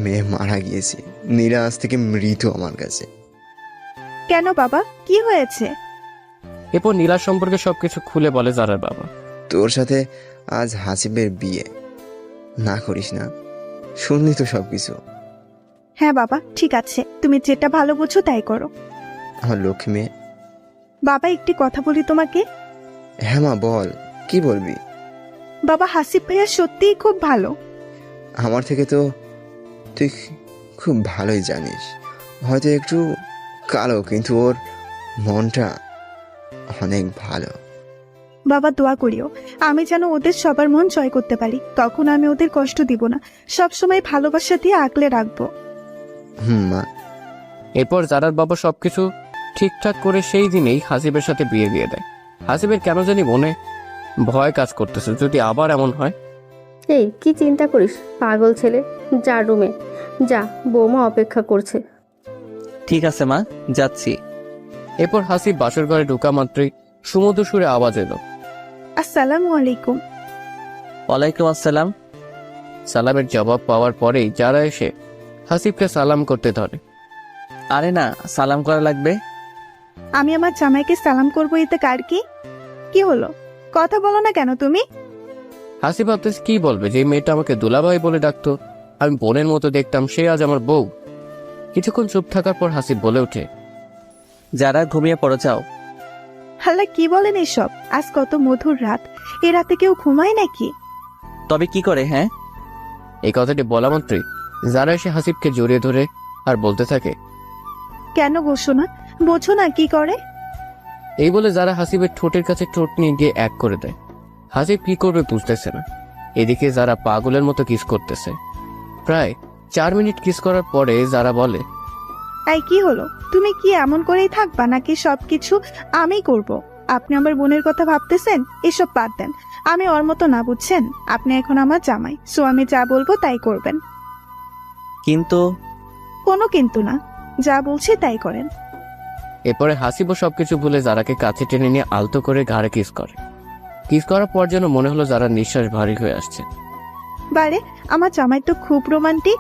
মেয়ে মারা গিয়েছে। নীলা আজ থেকে মৃত আমার কাছে। কেন বাবা, কি হয়েছে? এরপর নীলার সম্পর্কে সবকিছু খুলে বলে জারার বাবা। তোর সাথে আজ হাসিবের বিয়ে, না করিস না? শুনলি তো সবকিছু। হ্যাঁ বাবা, ঠিক আছে, তুমি যেটা ভালো বুঝো তাই করো। আমার লক্ষ্মী মেয়ে। বাবা, একটি কথা বলি তোমাকে। হ্যাঁ মা, বল, কি বলবি? বাবা, হাসিব ভাইয়া সত্যিই খুব ভালো। আমার থেকে তো তুই খুব ভালোই জানিস। হয়তো একটু কালো, কিন্তু ওর মনটা অনেক ভালো। বাবা, দোয়া করিও আমি যেন ওদের সবার মন জয় করতে পারি। তখন আমি ওদের কষ্ট দিব না, সবসময় ভালোবাসা দিয়ে আগলে রাখবো। মা। এরপর জারার বাবা সবকিছু ঠিকঠাক করে সেই দিনেই হাসিবের সাথে বিয়ে দিয়ে দেয়। হাসিবের কেন জানি মনে ভয় কাজ করতেছে, যদি আবার এমন হয়। এই কি চিন্তা করিস পাগল ছেলে, যা রুমে যা, বৌমা অপেক্ষা করছে। ঠিক আছে মা, যাচ্ছি। এরপর হাসিব বাসর ঘরে ঢোকা মাত্রই সুমধুর সুরে আওয়াজ এলো। আসসালামু আলাইকুম। ওয়ালাইকুম আসসালাম। সালামের জবাব পাওয়ার পরেই যারা এসে হাসিবকে সালাম করতে ধরে। আরে না, সালাম করা লাগবে। আমি আমার জামাইকে সালাম করবো, এতে কার কি? কি হলো, কথা বলো না কেন তুমি? হাসিব ভাবতেছে কি বলবে, যে মেয়েটা আমাকে দুলাভাই বলে ডাকতো, আমি বোনের মতো দেখতাম, সে আজ আমার বউ। কিছুক্ষণ চুপ থাকার পর হাসিব বলে ওঠে, যারা ঘুমিয়ে পড়ো যাও। হাল্লা, কি বলেন এসব? আজ কত মধুর রাত, এ রাতে কেউ ঘুমায় নাকি? তবে কি করে? হ্যাঁ, এই কথাটি বলা মাত্রই যারা এসে হাসিবকে জড়িয়ে ধরে আর বলতে থাকে, কেন গোসো না, বোঝো না কি করে? এই বলে যারা হাসিবের ঠোঁটের কাছে ঠোঁট নিয়ে গিয়ে এক করে দেয়। হাসিব কি করবে বুঝতেছে না। এদিকে যারা পাগলের মতো কিস করতেছে। প্রায় 4 মিনিট কিস করার পরে যারা বলে, এই কি হলো, তুমি কি এমন করেই থাকবা নাকি সবকিছু আমি করব? আপনি আমার বোনের কথা ভাবতেছেন? এসব বাদ দেন, আমি ওর মতো না, বুঝছেন? আপনি এখন আমার জামাই, সো আমি যা বলবো তাই করবেন। কিন্তু কোনো কিন্তু না, যা বলছি তাই করেন। এরপরে হাসিবও সবকিছু ভুলে যারাকে কাছে টেনে নিয়ে আলতো করে ঘাড়ে কিস করে। কিস করার পর যেন মনে হলো যারা নিঃশ্বাস ভারী হয়ে আসছে। বারে, আমার জামাই তো খুব রোমান্টিক।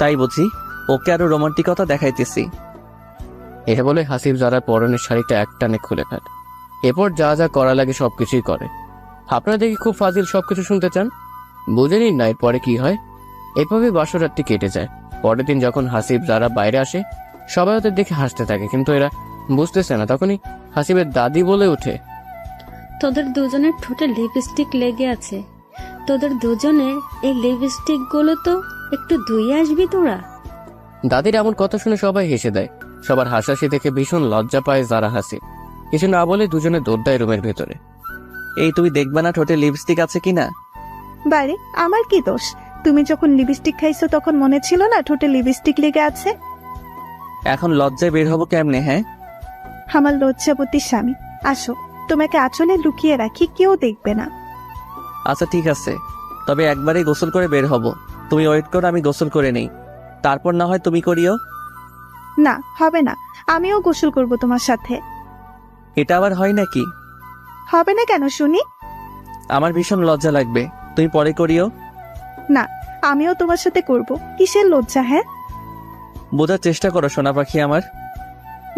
তাই বুঝি, ওকে আরো রোমান্টিকতা দেখাইতেছি। এটা বলে হাসিব যারার পরনের শাড়িটা একটানে খুলে ফেলে। এরপর যা যা করা লাগে সবকিছুই করে। আপনারা দেখি খুব ফাজিল, সবকিছু শুনতে চান, বুঝে নিন না এরপরে কি হয়। এভাবে বাসরাতটি কেটে যায়। পরের দিন যখন হাসিব যারা বাইরে আসে, সবাই ওদের দেখে হাসতে থাকে, কিন্তু এরা বুঝতেছে না। তখনই হাসিবের দাদি বলে ওঠে, তোদের দুজনের ঠোঁটে লিপস্টিক লেগে আছে, তোদের দুজনের এই লিপস্টিক গুলো তো একটু ধুয়ে আসবি তোরা। দাদির এমন কথা শুনে সবাই হেসে দেয়। সবার হাসাহাসি দেখে ভীষণ লজ্জা পায় যারা হাসিব। কিছু না বলে দুজনে দৌড় দেয় রুমের ভেতরে। এই তুমি দেখবে না ঠোঁটে লিপস্টিক আছে কিনা? বারে, আমার কি দোষ? তুমি যখন লিপস্টিক খাইছো তখন মনে ছিল না ঠোঁটে লিপস্টিক লেগে আছে? এখন লজ্জায় বের হবো কেমনে? হ্যাঁ, আমার লজ্জাবতী স্বামী, আসো, তোমাকে আঁচলে লুকিয়ে রাখি, কেউ দেখবে না। আচ্ছা ঠিক আছে, তবে একবারেই গোসল করে বের হব। তুমি ওয়েট করো, আমি গোসল করে নেই, তারপর না হয় তুমি করিও। না, হবে না, আমিও গোসল করব তোমার সাথে। এটা আবার হয় নাকি? হবে না কেন শুনি? আমার ভীষণ লজ্জা লাগবে, তুমি পরে করিও। না, আমিও তোমার সাথে করব। কিসের লজ্জা? হ্যাঁ, বোঝার চেষ্টা করো সোনা পাখি আমার।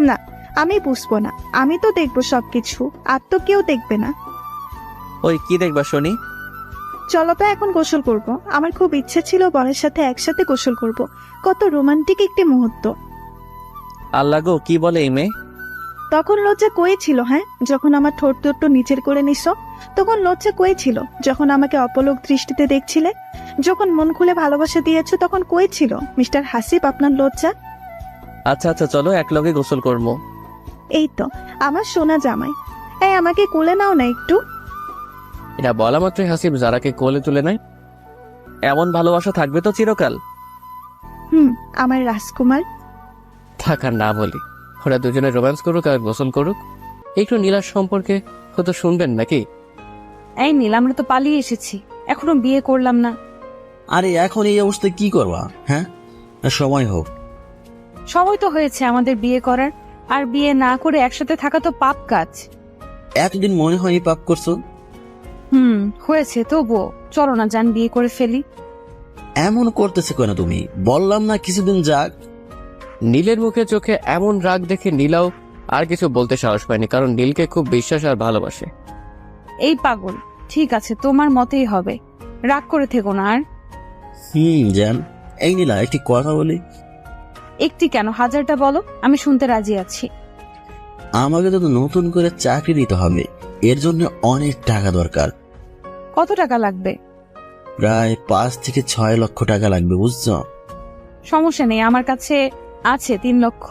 না, আমি বুঝবো না, আমি তো দেখবো সবকিছু, আর তো কেউ দেখবে না। ওই কি দেখবা শুনি? চলো তো এখন গোসল করব। আমার খুব ইচ্ছে ছিল বরের সাথে একসাথে গোসল করব। কত রোমান্টিক একটি মুহূর্ত। আল্লাহ গো, কি বলে এই মেয়ে? তখন লজ্জা কই ছিল? হ্যাঁ, যখন আমার ঠোঁট টোট্ট নিচের করে নিছো তখন লজ্জা কই ছিল? যখন আমাকে অপলক দৃষ্টিতে দেখছিলে, যখন মন খুলে ভালোবাসা দিয়েছো তখন কই ছিল মিস্টার হাসিব আপনার লজ্জা? আচ্ছা আচ্ছা, চলো এক লগে গোসল করবো। এই তো আমার সোনা জামাই, এই আমাকে কোলে নাও না একটু। এটা বলা মাত্রই হাসিব যারাকে কোলে তুলে নেয়। এমন ভালোবাসা থাকবে তো চিরকাল? আমার রাজকুমার। থাকার না বলি, ওরা দুজনে রোম্যান্স করুক আর গোসল করুক। একটু নীলার সম্পর্কে হয়তো শুনবেন নাকি? এই নীল, আমরা তো পালিয়ে এসেছি, এখনো বিয়ে করলাম না। আরে এখন এই অবস্থায় কি করবা? হ্যাঁ, সময় হোক। সময় তো হয়েছে আমাদের বিয়ে করার, আর বিয়ে না করে একসাথে থাকা তো পাপ কাজ। এতদিন মনে হয়নি পাপ করছো? হয়েছে, তবুও চলো না যান, বিয়ে করে ফেলি। এমন করতেছে কেন তুমি? বললাম না কিছুদিন যাক। নীলের মুখে চোখে এমন রাগ দেখে নীলাও আর কিছু বলতে সাহস পায়নি, কারণ নীলকে খুব বিশ্বাস আর ভালোবাসে। এই পাগল, ঠিক আছে তোমার মতেই হবে, রাগ করে থেকো না আর। জান, এই নীলা একটি কথা বলি। একটি কেন, হাজারটা বলো, আমি শুনতে রাজি আছি। আমাকে তো নতুন করে চাকরি দিতে হবে, এর জন্য অনেক টাকা দরকার। কত টাকা লাগবে? প্রায় 5 থেকে 6 লক্ষ টাকা লাগবে, বুঝছো? সমস্যা নেই, আমার কাছে আছে 3 লক্ষ।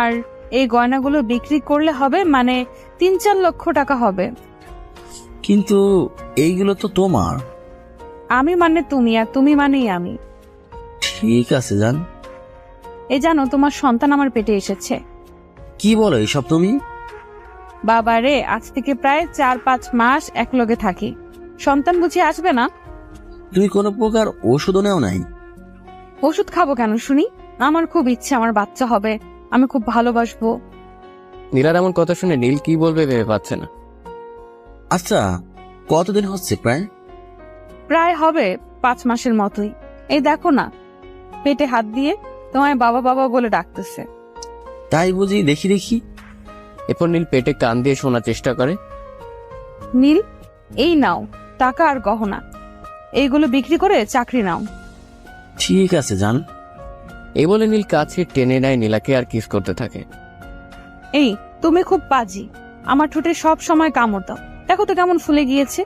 আর এই গয়নাগুলো বিক্রি করলে হবে মানে 3-4 লক্ষ টাকা হবে। কিন্তু এইগুলো তো তোমার। আমি মানে তুমি, আর তুমি মানেই আমি। ঠিক আছে জান। এই জানো, তোমার সন্তান আমার পেটে এসেছে। কি বলো এইসব তুমি? বাবা রে, আজ থেকে প্রায় 4-5 মাস একলগে থাকি, সন্তান বুঝি আসবে না? তুমি কোনো প্রকার ওষুধও নেও নাই? ওষুধ খাবো কেন শুনি? আমার খুব ইচ্ছে আমার বাচ্চা হবে, আমি খুব ভালোবাসবো। নীলার এমন কথা শুনে নীল কি বলবে ভেবে পাচ্ছে না। আচ্ছা, কতদিন হচ্ছে প্রায়? প্রায় হবে 5 মাসের মতোই। এই দেখো না, পেটে হাত দিয়ে তোমায় বাবা বাবা বলে ডাকতেছে। তাই বুঝি? দেখি দেখি। এরপর নীল পেটে কান দিয়ে শোনার চেষ্টা করে। নীল, এই নাও টাকা আর গহনা, এইগুলো বিক্রি করে চাকরি নাও। ঠিক আছে জান। এই বলে নীল কাছে টেনে নেয় নীলাকে আর কিস করতে থাকে। এই তুমি খুব পাজি, আমার ঠোঁটে সব সময় কামড় দাও, দেখো তো কেমন ফুলে গিয়েছে।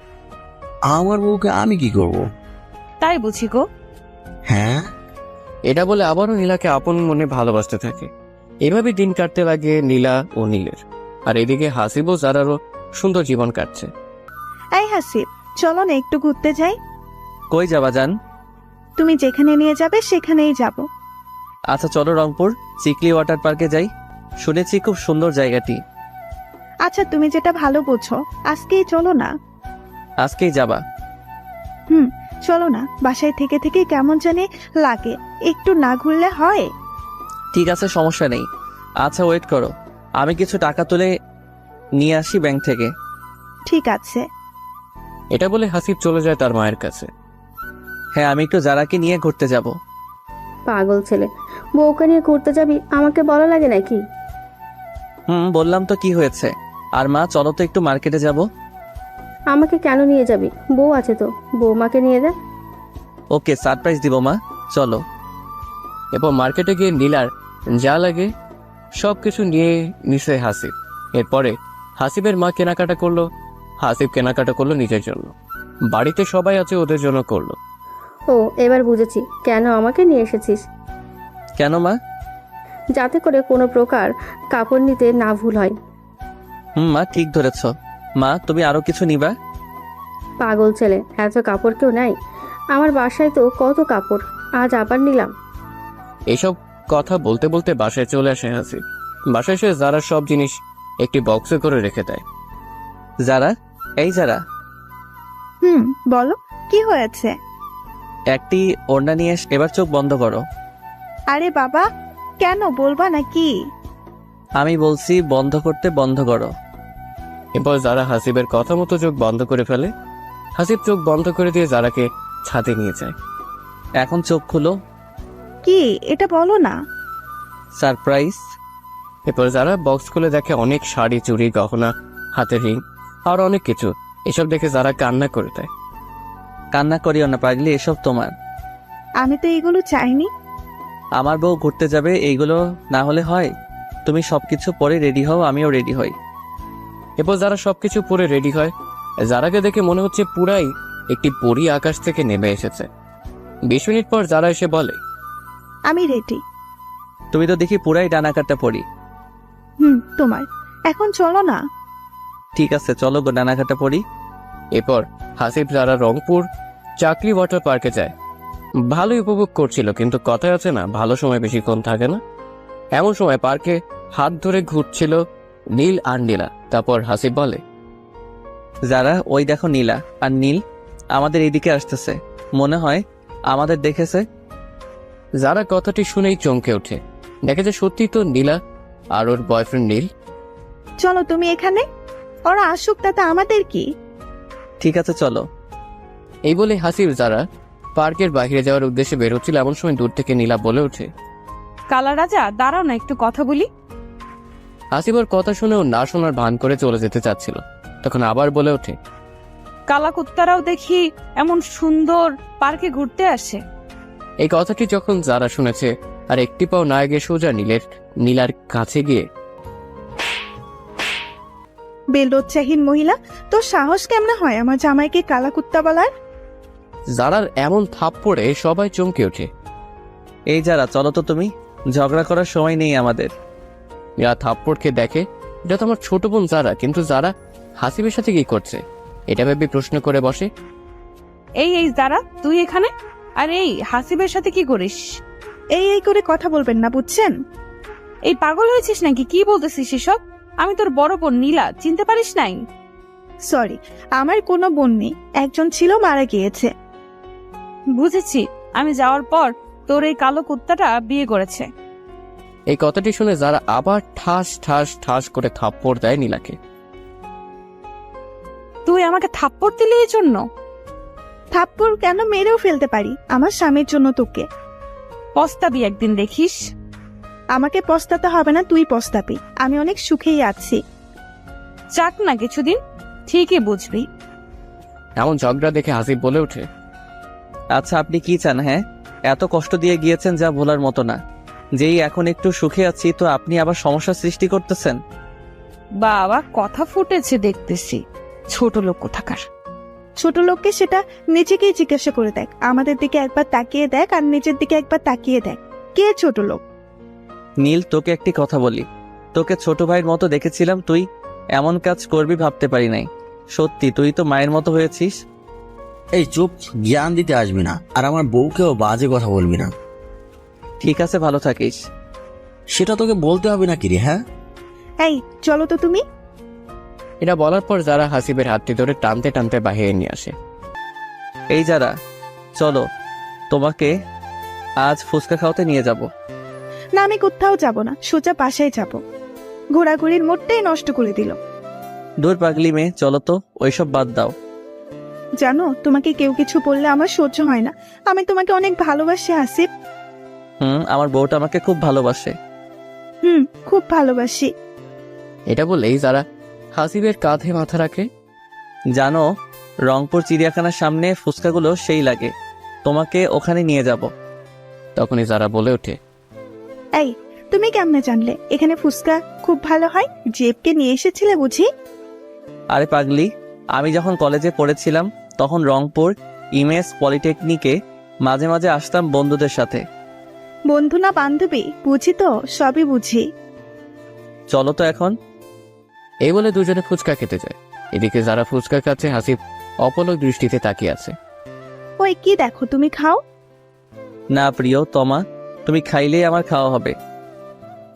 আমার বউকে আমি কি করব? তাই বুঝি গো। হ্যাঁ। এটা বলে আবারও নীলাকে আপন মনে ভালোবাসতে থাকে। এভাবে দিন কাটতে লাগে নীলা ও নীলের। আর এদিকে হাসিব ও জারারও সুন্দর জীবন কাটছে। এই হাসিব, চলো না একটু ঘুরতে যাই। কই যাবা জান? তুমি যেখানে নিয়ে যাবে সেখানেই যাব। আচ্ছা চলো রংপুর চিকলি ওয়াটার পার্কে যাই, শুনেছি খুব সুন্দর জায়গাটি। আচ্ছা তুমি যেটা ভালো বোঝো, আজকেই চলো না। আজকেই যাবা? চলো না, বাসায় থেকে থেকে কেমন জানি লাগে, একটু না ঘুরলে হয়? ঠিক আছে, সমস্যা নেই। আচ্ছা ওয়েট করো, আমি কিছু টাকা তুলে নিয়ে আসি ব্যাংক থেকে। ঠিক আছে। এটা বলে হাসিব চলে যায় তার মায়ের কাছে। হ্যাঁ, আমি একটু জারাকে নিয়ে ঘুরতে যাব। পাগল ছেলে, বউকে নিয়ে ঘুরতে যাবি, আমাকে বলা লাগে নাকি? বললাম তো, কি হয়েছে? আর মা চলো তো একটু মার্কেটে যাব। আমাকে কেন নিয়ে যাবি? বউ আছে তো, বৌমাকে নিয়ে যা। ওকে, সারপ্রাইজ দিব মা, চলো। এরপর মার্কেটে গিয়ে নীলার যা লাগে সবকিছু নিয়ে নিছে হাসিব। এরপরে হাসিবের মা কেনাকাটা করলো, হাসিব কেনাকাটা করলো নিজের জন্য। বাড়িতে সবাই আছে, ওদের জন্য করলো। ও, এবার বুঝেছি কেন আমাকে নিয়ে এসেছিস। কেন মা? যাতে করে কোনো প্রকার কাপড় নিতে না ভুল হয়। মা ঠিক ধরেছ। মা তুমি আরো কিছু নিবা? পাগল ছেলে, এত কাপড় কেউ নাই, আমার বাসায় তো কত কাপড়, আজ আবার নিলাম। এসব কথা বলতে বলতে বাসায় চলে আসে হাসিব। বাসায় এসে যারা সব জিনিস একটি বক্সে করে রেখে দেয়। যারা, এই যারা, বলো কি হয়েছে? একটি ওড়না নিয়ে এবার চোখ বন্ধ করো। আরে বাবা, কেন বলবা নাকি? আমি বলছি বন্ধ করতে, বন্ধ করো। এরপর যারা হাসিবের কথা মতো চোখ বন্ধ করে ফেলে। হাসিব চোখ বন্ধ করে দিয়ে যারাকে ছাদে নিয়ে যায়। এখন চোখ খুলো। কি এটা বলো না। সারপ্রাইজ। এরপর যারা বক্স খুলে দেখে অনেক শাড়ি, চুড়ি, গহনা, হাতের রিং আর অনেক কিছু। এসব দেখে যারা কান্না করে দেয়। কান্না করিও না পাগলি, এসব তোমার। আমি তো এগুলো চাইনি। আমার বউ ঘুরতে যাবে, এইগুলো না হলে হয়? তুমি সবকিছু পরে রেডি হও, আমিও রেডি হই। এরপর যারা সবকিছু পরে রেডি হয়। যারাকে দেখে মনে হচ্ছে পুরাই একটি পরী আকাশ থেকে নেমে এসেছে। 20 মিনিট পর যারা এসে বলে, আমি রেডি। তুমি তো দেখি পুরাই ডানাকাটা পরি। তোমার এখন চলো না। ঠিক আছে চলো গো, ডানাকাটা পরি। এরপর হাসিব যারা রংপুর চাকরি ওয়াটার পার্কে যায়। ভালোই উপভোগ করছিল, কিন্তু কথায় আছে না, ভালো সময় বেশিক্ষণ থাকে না। এমন সময় পার্কে হাত ধরে ঘুরছিল নীল আর নীলা। তারপর হাসিব বলে, যারা ওই দেখো নীলা আর নীল আমাদের এইদিকে আসতেছে, মনে হয় আমাদের দেখেছে। যারা কথাটি শুনেই চমকে ওঠে, দেখে যে সত্যি তো নীলা আর ওর বয়ফ্রেন্ড নীল। চলো তুমি এখানে, ওরা আসুক, তাতে আমাদের কি। ঠিক আছে চলো। এই বলে হাসিব যারা পার্কের বাইরে যাওয়ার উদ্দেশ্যে বের হচ্ছিল, এমন সময় দূর থেকে নীলা বলে ওঠে, কালা রাজা দাঁড়াও না, একটু কথা বলি। হাসিব ওর কথা শুনেও না শোনার ভান করে চলে যেতে চাচ্ছিল, তখন আবার বলে ওঠে, কালা কুত্তারাও দেখি এমন সুন্দর পার্কে ঘুরতে আসে। এই কথাটি যখন যারা শুনেছে আর একটি পাও না গিয়ে সোজা নীলার কাছে গিয়ে, বেলজ্জাহীন মহিলা, তোর সাহস কেমনে হয় আমার জামাইকে কালা কুত্তা বলার? যারার এমন থাপ্পড়ে সবাই চমকে ওঠে। এই যারা, চলো তো, তুমি ঝগড়া করার সময় নেই আমাদের। নীলা থাপ্পড়কে দেখে এটা তো আমার ছোট বোন যারা, কিন্তু যারা হাসিবের সাথে কি করছে এটা ভেবে প্রশ্ন করে বসে। এই যারা, তুই এখানে? আর এই হাসিবের সাথে কি করিস? এই করে কথা বলবেন না, বুঝছেন? এই পাগল হয়েছিস নাকি? কি বলতেছিস এসব? আমি তোর বড় বোন নীলা, চিনতে পারিস নাই? সরি, আমার কোনো বোন নেই, একজন ছিল, মারা গিয়েছে। বুঝেছি, আমি যাওয়ার পর তোর এই কালো কুত্তাটা বিয়ে করেছে। এই কথাটি শুনে যারা আবার ঠাস ঠাস ঠাস করে থাপ্পড় দেয় নীলাকে। তুই আমাকে থাপ্পড় দিলি এই জন্য? থাপ্পড় কেন, মেরেও ফেলতে পারি আমার স্বামীর জন্য। তোকে পস্তাবি একদিন, দেখিস। আমাকে পস্তাতে হবে না, তুই পস্তাবি। আমি অনেক সুখেই আছি। চাক না কিছুদিন, ঠিকই বুঝবি। এমন ঝগড়া দেখে হাসিব বলে ওঠে, আচ্ছা, আপনি কি চান? হ্যাঁ, এত কষ্ট দিয়ে গিয়েছেন যা ভোলার মতো না। যেই এখন একটু সুখে আছি তো আপনি আবার সমস্যা সৃষ্টি করতেছেন। বাবা, কথা ফুটেছে দেখতেছি, ছোট লোক কোথাকার। ছোট লোককে সেটা নিজেকেই জিজ্ঞাসা করে দেখ। আমাদের দিকে একবার তাকিয়ে দেখ, আর নিজের দিকে একবার তাকিয়ে দেখ, কে ছোট লোক? নীল, তোকে একটি কথা বলি, তোকে ছোট ভাইয়ের মতো দেখেছিলাম, তুই এমন কাজ করবি ভাবতে পারি নাই। সত্যি তুই তো মায়ের মতো হয়েছিস। এই চুপ, জ্ঞান দিতে আসবি না, আর আমার বউকেও বাজে কথা বলবি না। ঠিক আছে, ভালো থাকিস। সেটা তোকে বলতে হবে নাকি রে? হ্যাঁ, এই চলো তো তুমি। এটা বলার পর যারা হাসিবের হাতটি ধরে টানতে টানতে বাহিরে নিয়ে আসে। এই যারা, চলো, তোমাকে আজ ফুচকা খাওয়াতে নিয়ে যাব। না, আমি কোথাও যাব না, সোজা বাসায় যাব। ঘোরাঘুরির মোড়টাই নষ্ট করে দিল। দূর পাগলি মেয়ে, চলো তো, ওইসব বাদ দাও। জানো, তোমাকে কেউ কিছু বললে আমার সহ্য হয় না। আমি তোমাকে অনেক ভালোবাসি আসিফ। আমার বউটা আমাকে খুব ভালোবাসে। খুব ভালোবাসি। এটা বলেই যারা হাসিবের কাঁধে মাথা রাখে। জানো, রংপুর চিড়িয়াখানার সামনে ফুচকাগুলো সেই লাগে, তোমাকে ওখানে নিয়ে যাব। তখনই যারা বলে ওঠে, এই তুমি কেমনে জানলে এখানে ফুচকা খুব ভালো হয়? জেবকে নিয়ে এসেছিলে বুঝি? আরে পাগলি, আমি যখন কলেজে পড়েছিলাম তখন রংপুর ইমেজ পলিটেকনিকে মাঝে মাঝে আসতাম বন্ধুদের সাথে। বন্ধু না বান্ধবী, বুঝি তো, সবই বুঝি। চলো তো এখন। এই বলে দুজনে ফুচকা খেতে যায়। এদিকে যারা ফুচকা খাচ্ছে, হাসিব অপলক দৃষ্টিতে তাকিয়ে আছে। ওই কি দেখো, তুমি খাও। না প্রিয় তমা, তুমি খাইলেই আমার খাওয়া হবে।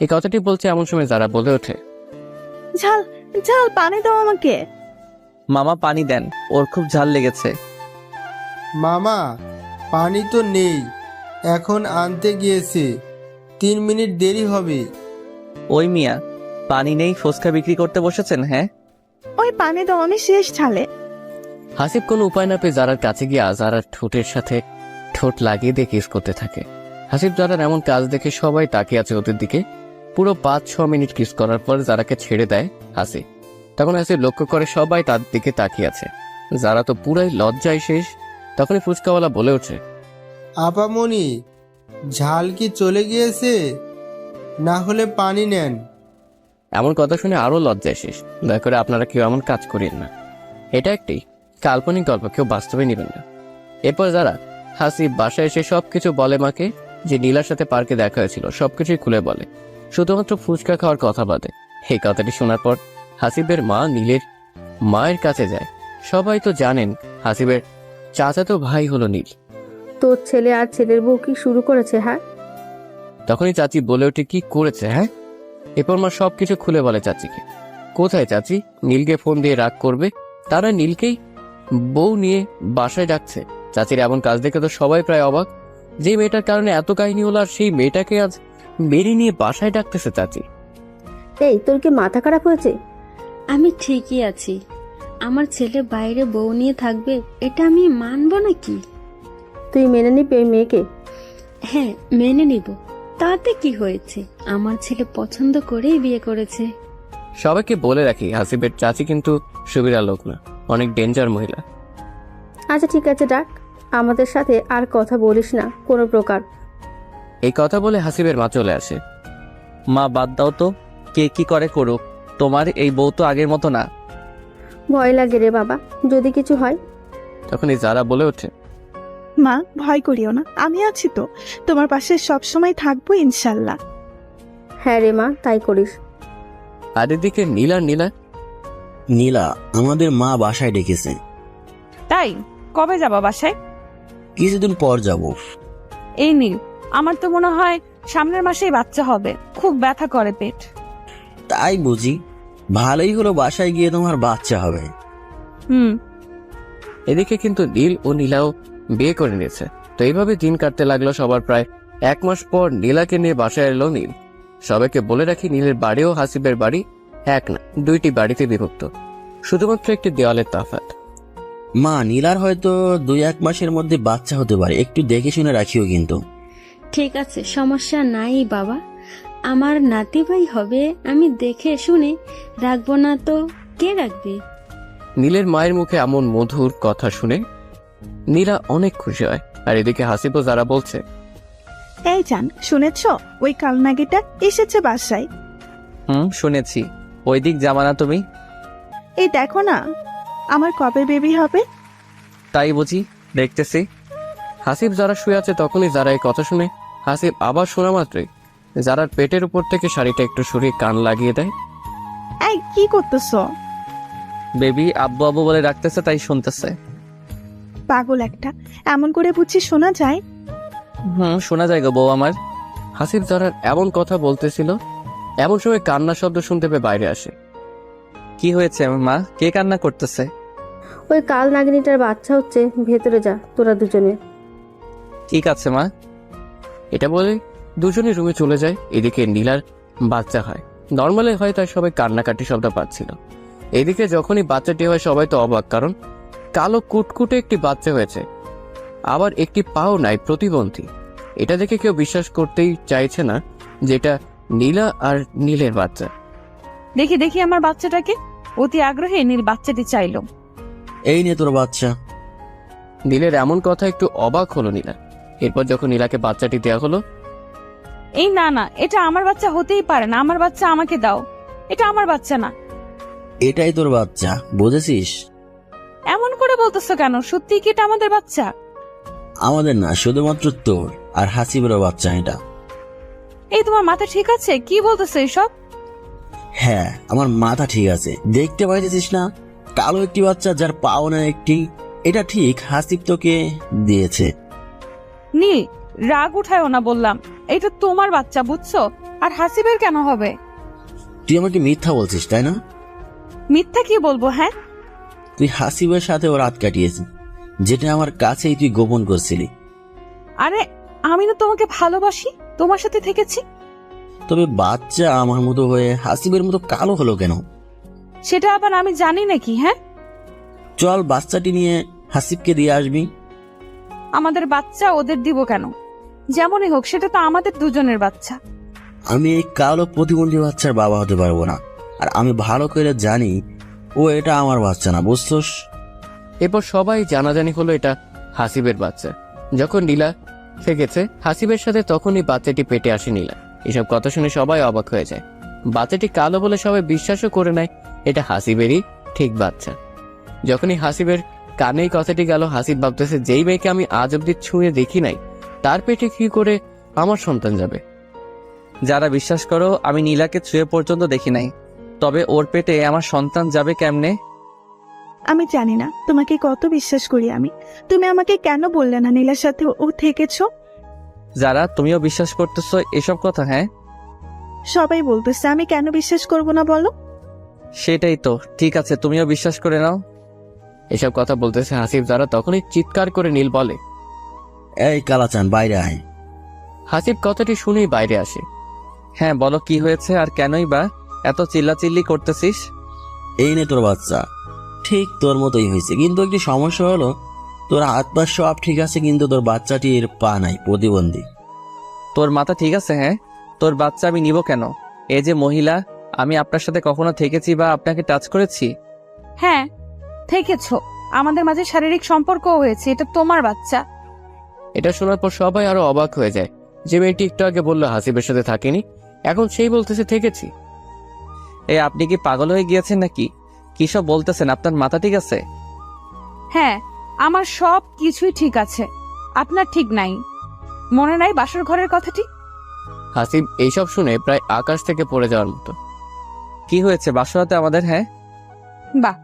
এই কথাটি বলছে এমন সময় যারা বলে ওঠে, ঝাল ঝাল, পানি দাও আমাকে। মামা পানি দেন, ওর খুব ঝাল লেগেছে। মামা, পানি তো নেই, এখন আনতে গিয়েছে, 3 মিনিট দেরি হবে। ওই মিয়া, পানি নেই, ফুচকা বিক্রি করতে বসেছেন? হ্যাঁ, ওই পানি দাও, আমি শেষ ঝালে। হাসিব কোনো উপায় না পেয়ে যারার কাছে গিয়ে যারার ঠোঁটের সাথে ঠোঁট লাগিয়ে দিয়ে কিস করতে থাকে। হাসিব যারার এমন কাজ দেখে সবাই তাকিয়ে আছে ওদের দিকে। পুরো 5-6 মিনিট কিস করার পর যারাকে ছেড়ে দেয় হাসিব। তখন হাসিব লক্ষ্য করে সবাই তার দিকে তাকিয়ে আছে। যারা তো পুরাই লজ্জায় শেষ। তখনই ফুচকাওয়ালা বলে ওঠে, আপামনি, ঝাল কি চলে গিয়েছে? না হলে পানি নেন। এমন কথা শুনে আরো লজ্জায় শেষ। দয়া করে আপনারা কেউ এমন কাজ করেন না, এটা একটি কাল্পনিক গল্প, কেউ বাস্তবে নেবেন না। এরপর যারা হাসিব বাসায় এসে সবকিছু বলে মাকে, যে নীলার সাথে পার্কে দেখা হয়েছিল সবকিছুই খুলে বলে, শুধুমাত্র ফুচকা খাওয়ার কথা বাদে। এই কথাটি শোনার পর হাসিবের মা নীলের মায়ের কাছে যায়। সবাই তো জানেন হাসিবের চাচাতো ভাই হলো নীল। তোর ছেলে আর ছেলের বউ কি শুরু করেছে? হ্যাঁ, তখনই চাচি বলে ওঠে, কি করেছে? হ্যাঁ। এরপর মা সবকিছু খুলে বলে চাচিকে। কোথায় চাচি নীলকে ফোন দিয়ে রাগ করবে? তারা নীলকেই বউ নিয়ে বাসায় ডাকছে। চাচির এমন কাজ দেখে তো সবাই প্রায় অবাক। যে মেয়েটার কারণে এত কাহিনী হলো, আর সেই মেয়েটাকে আজ বেরিয়ে নিয়ে বাসায় ডাকতেছে চাচি। এই তোর কি মাথা খারাপ হয়েছে? আমি ঠিকই আছি, আমার ছেলে বাইরে বউ নিয়ে থাকবে এটা আমি মানবো নাকি? তুই মেনে নিবি ওই মেয়েকে? হ্যাঁ, মেনে নিব। তাতে কি হয়েছে? আমার ছেলে পছন্দ করেই বিয়ে করেছে। সবাইকে বলে রাখি, হাসিবের চাচি কিন্তু সুবিরা লোক না, অনেক ডেঞ্জার মহিলা। আচ্ছা ঠিক আছে, ডাক। আমাদের সাথে আর কথা বলিস না কোনো প্রকার। এই কথা বলে হাসিবের মা চলে আসে। মা বাদ দাও তো, কে কি করে করুক, তোমার এই বউ তো আগের মতো না। ভয় লাগে রে বাবা, যদি কিছু হয়। তখনই যারা বলে ওঠে, মা ভয় করিও না, আমি আছি তো, তোমার পাশে সব সময় থাকবো ইনশাল্লাহ। হ্যাঁ রে মা, তাই করিস। আর এদিকে নীলা নীলা, আমাদের মা বাসায় ডেকেছে। তাই? কবে যাবা বাসায়? কিছুদিন পর যাব। এই নীল, আমার তো মনে হয় সামনের মাসেই বাচ্চা হবে, খুব ব্যথা করে পেট। তাই বুঝি? ভালোই হলো, বাসায় গিয়ে তোমার বাচ্চা হবে। হুম। এদিকে কিন্তু নীল ও নীলাও বিয়ে করে নিয়েছে। তো এইভাবে দিন কাটতে লাগলো সবার। প্রায় 1 মাস পর নীলাকে নিয়ে বাসায় এলো নীল। সবাইকে বলে রাখি, নীলের বাড়ি ও হাসিবের বাড়ি এক না, 2টি বাড়িতে বিভক্ত, শুধুমাত্র একটি দেওয়ালের তফাৎ। মা, নীলার হয়তো 2-1 মাসের মধ্যে বাচ্চা হতে পারে, একটু দেখে শুনে রাখিও কিন্তু। ঠিক আছে, সমস্যা নাই বাবা। আমার নাতি ভাই হবে, আমি দেখে শুনে রাখবো না তো কে রাখবে? নীলের মায়ের মুখে এমন মধুর কথা শুনে নীলা অনেক খুশি হয়। আর এদিকে হাসিবও যারা বলছে, এই জান, শুনেছ ওই কালনাগিটা এসেছে বাসায়? শুনেছি। ওই দিক জামানা তুমি? এই দেখো না, আমার কবে বেবি হবে? তাই বুঝি, দেখতেছি। হাসিব যারা শুয়ে আছে তখনই যারা এই কথা শুনে হাসিব আবার শোনা মাত্রই যারার পেটের উপর থেকে শাড়িটা একটু সরিয়ে কান লাগিয়ে দেয়। এই কি করতেছো? বেবি আব্বু আব্বু বলে রাখতেছে, তাই শুনতেছে। পাগল একটা, এমন করে বুঝছি শোনা যায়? শোনা যায় গো বউ আমার। হাসিব যারার এমন কথা বলতেছিল, এমন সময় কান্নার শব্দ শুনতে পেয়ে বাইরে আসে। কি হয়েছে মা, কে কান্না করতেছে? ওই কাল নাগিনীটার বাচ্চা হচ্ছে, ভেতরে যা তোরা দুজনে। ঠিক আছে মা। এটা বলে দুজনে রুমে চলে যায়। এদিকে নীলার বাচ্চা হয়, নর্মালি হয়, তাই সবাই কান্নাকাটি শব্দ পাচ্ছিল। এদিকে যখনই বাচ্চাটি হয় সবাই তো অবাক, কারণ কালো কুটকুটে একটি বাচ্চা হয়েছে, আবার একটি পাও নাই, প্রতিবন্ধী। এটা দেখে কেউ বিশ্বাস করতেই চাইছে না যেটা নীলা আর নীলের বাচ্চা। দেখি দেখি আমার বাচ্চাটাকে। অতি আগ্রহে নীল বাচ্চাটি চাইলো। এই নে তোর বাচ্চা। নীলের এমন কথা একটু অবাক হলো নীলা। এরপর যখন নীলাকে বাচ্চাটি দেওয়া হলো, এই না না, এটা আমার বাচ্চা হতেই পারে না, আমার বাচ্চা আমাকে দাও, এটা আমার বাচ্চা না। এটাই তোর বাচ্চা, বুঝেছিস? এমন করে বলতেছো কেন? সত্যি কি এটা আমাদের বাচ্চা? আমাদের না, শুধুমাত্র তোর আর হাসিবেরও বাচ্চা এটা। এই তোমার মাথা ঠিক আছে? কি বলতেছো এসব? হ্যাঁ, আমার মাথা ঠিক আছে। দেখতে পাইতেছিস না, কালো একটি বাচ্চা যার পাও না একটি। এটা ঠিক হাসিব তোকে দিয়েছে। নীল, রাগ উঠায়ও না বললাম। এটা তোমার বাচ্চা, বুঝছো? আর হাসিবের কেন হবে? তুই আমাকে মিথ্যা বলছিস, তাই না? মিথ্যা কি বলবো? হ্যাঁ, তুই হাসিবের সাথে ও রাত কাটিয়েছিস, যেটা আমার কাছেই তুই গোপন করছিলি। আরে আমি না তোমাকে ভালোবাসি, তোমার সাথে থেকেছি। তবে বাচ্চা আমার মতো হয়ে হাসিবের মতো কালো হলো কেন? সেটা আবার আমি জানি নাকি? হ্যাঁ, চল বাচ্চাটি নিয়ে হাসিবকে দিয়ে আসবি। আমাদের বাচ্চা ওদের দিব কেন? যেমনই হোক, সেটা তো আমাদের দুজনের বাচ্চা। আমি এই কালো প্রতিবন্ধী বাচ্চার বাবা হতে পারবো না, আর আমি ভালো করে জানি ও এটা আমার বাচ্চা না, বুঝছস? এরপর সবাই জানাজানি হলো এটা হাসিবের বাচ্চা। যখন নীলা থেকেছে হাসিবের সাথে, তখনই বাচ্চাটি পেটে আসে নীলা। এসব কথা শুনে সবাই অবাক হয়ে যায়। বাচ্চাটি কালো বলে সবাই বিশ্বাসও করে নেয় এটা হাসিবেরই ঠিক বাচ্চা। যখনই হাসিবের কানে এই কথাটি গেল, হাসিব ভাবতেছে, যেই মেয়েকে আমি আজ অব্দি ছুঁয়ে দেখি নাই, তার পেটে কি করে আমার সন্তান যাবে? যারা বিশ্বাস করো আমি নীলাকে ছুঁয়ে পর্যন্ত দেখি নাই, তবে ওর পেটে আমার সন্তান যাবে কেমনে? আমি জানি না তোমাকে কত বিশ্বাস করি আমি। তুমি আমাকে কেন বললে না নীলার সাথে ও থেকেছো? যারা তুমিও বিশ্বাস করতেছো এসব কথা? হ্যাঁ, সবাই বলতেছে, আমি কেন বিশ্বাস করব না বলো? সেটাই তো। ঠিক আছে, তুমিও বিশ্বাস করে নাও। এসব কথা বলতেছে হাসিব যারা, তখনই চিৎকার করে নীল বলে, এই কালাচান, বাইরে আয়। হাসিব কথাটি শুনেই বাইরে আসে। হ্যাঁ বলো, কি হয়েছে আর কেনই বা এত চিল্লাচিল্লি করতেছিস? এই নে তোর বাচ্চা, ঠিক তোর মতোই হয়েছে, কিন্তু একটি সমস্যা হলো, তোর হাত পা সব ঠিক আছে, কিন্তু তোর বাচ্চাটির পা নাই, প্রতিবন্ধী। তোর মাথা ঠিক আছে? হ্যাঁ, তোর বাচ্চা আমি নিব কেন? এই যে মহিলা, আমি আপনার সাথে কখনো থেকেছি বা আপনাকে টাচ করেছি? হ্যাঁ থেকেছো, আমাদের মাঝে শারীরিক সম্পর্কও হয়েছে, এটা তোমার বাচ্চা। এটা শোনার পর সবাই আরো অবাক হয়ে যায়। যে মেয়েটি একটু আগে বললো হাসিবের সাথে থাকেনি, এখন সেই বলতেছে থেকেছি। এই আপনি কি পাগল হয়ে গিয়েছেন নাকি? কি সব বলতেছেন? আপনার মাথা ঠিক আছে? হ্যাঁ আমার সব কিছুই ঠিক আছে, আপনার ঠিক নাই। মনে নাই বাসর ঘরের কথাটি? হাসিব এইসব শুনে প্রায় আকাশ থেকে পড়ে যাওয়ার মতো। কি হয়েছে বাসরাতে আমাদের? হ্যাঁ, বাহ,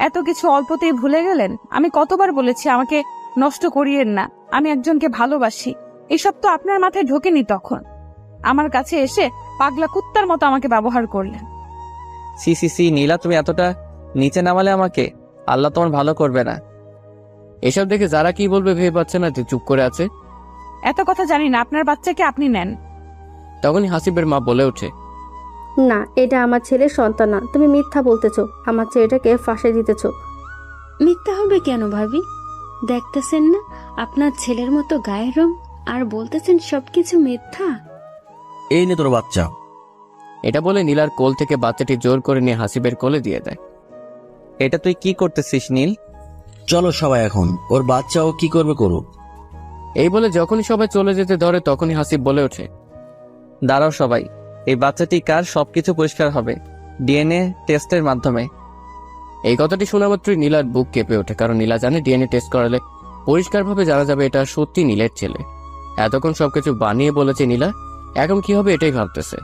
এত কিছু অল্পতেই ভুলে গেলেন। আমি কতবার বলেছি আমাকে নষ্ট করিয়েন না, আমি একজনকে ভালোবাসি। এসব তো আপনার মাথায় ঢোকেনি তখন। আমার কাছে এসে পাগলা কুত্তার মতো আমাকে ব্যবহার করলেন। সি সি সি নীলা, তুমি এতটা নিচে নামালে আমাকে, আল্লাহ তোমার ভালো করবে না। এসব দেখে যারা কি বলবে ভেবে পাচ্ছে না, যে চুপ করে আছে। এত কথা জানি না, আপনার বাচ্চাকে আপনি নেন। তখনই হাসিবের মা বলে ওঠে, না, এটা আমার ছেলের সন্তান না, তুমি মিথ্যা বলতেছো, আমার ছেলেটাকে ফাঁসে দিতেছো। মিথ্যা হবে কেন ভাবি? দেখতেছেন না আপনার ছেলের মতো গায়ের রং, আর বলতেছেন সবকিছু মিথ্যা। এই নে তোর বাচ্চা। এটা বলে নীলার কোল থেকে বাচ্চাটি জোর করে নিয়ে হাসিবের কোলে দিয়ে দেয়। এটা তুই কি করতেছিস নীল? চলো সবাই এখন, ওর বাচ্চাও কি করবে করুক। এই বলে যখনই সবাই চলে যেতে ধরে তখনই হাসিব বলে ওঠে, দাঁড়াও সবাই, এই বাচ্চাটি কার সবকিছু পরিষ্কার হবে ডিএনএ টেস্টের মাধ্যমে। এই কথাটি শোনা মাত্রই নীলার বুক কেঁপে ওঠে, কারণ নীলা জানে ডিএনএ টেস্ট করালে পরিষ্কারভাবে জানা যাবে এটা সত্যি নীলের ছেলে। এতক্ষণ সবকিছু বানিয়ে বলেছে নীলা, এখন কি হবে এটাই ভাবতেছে।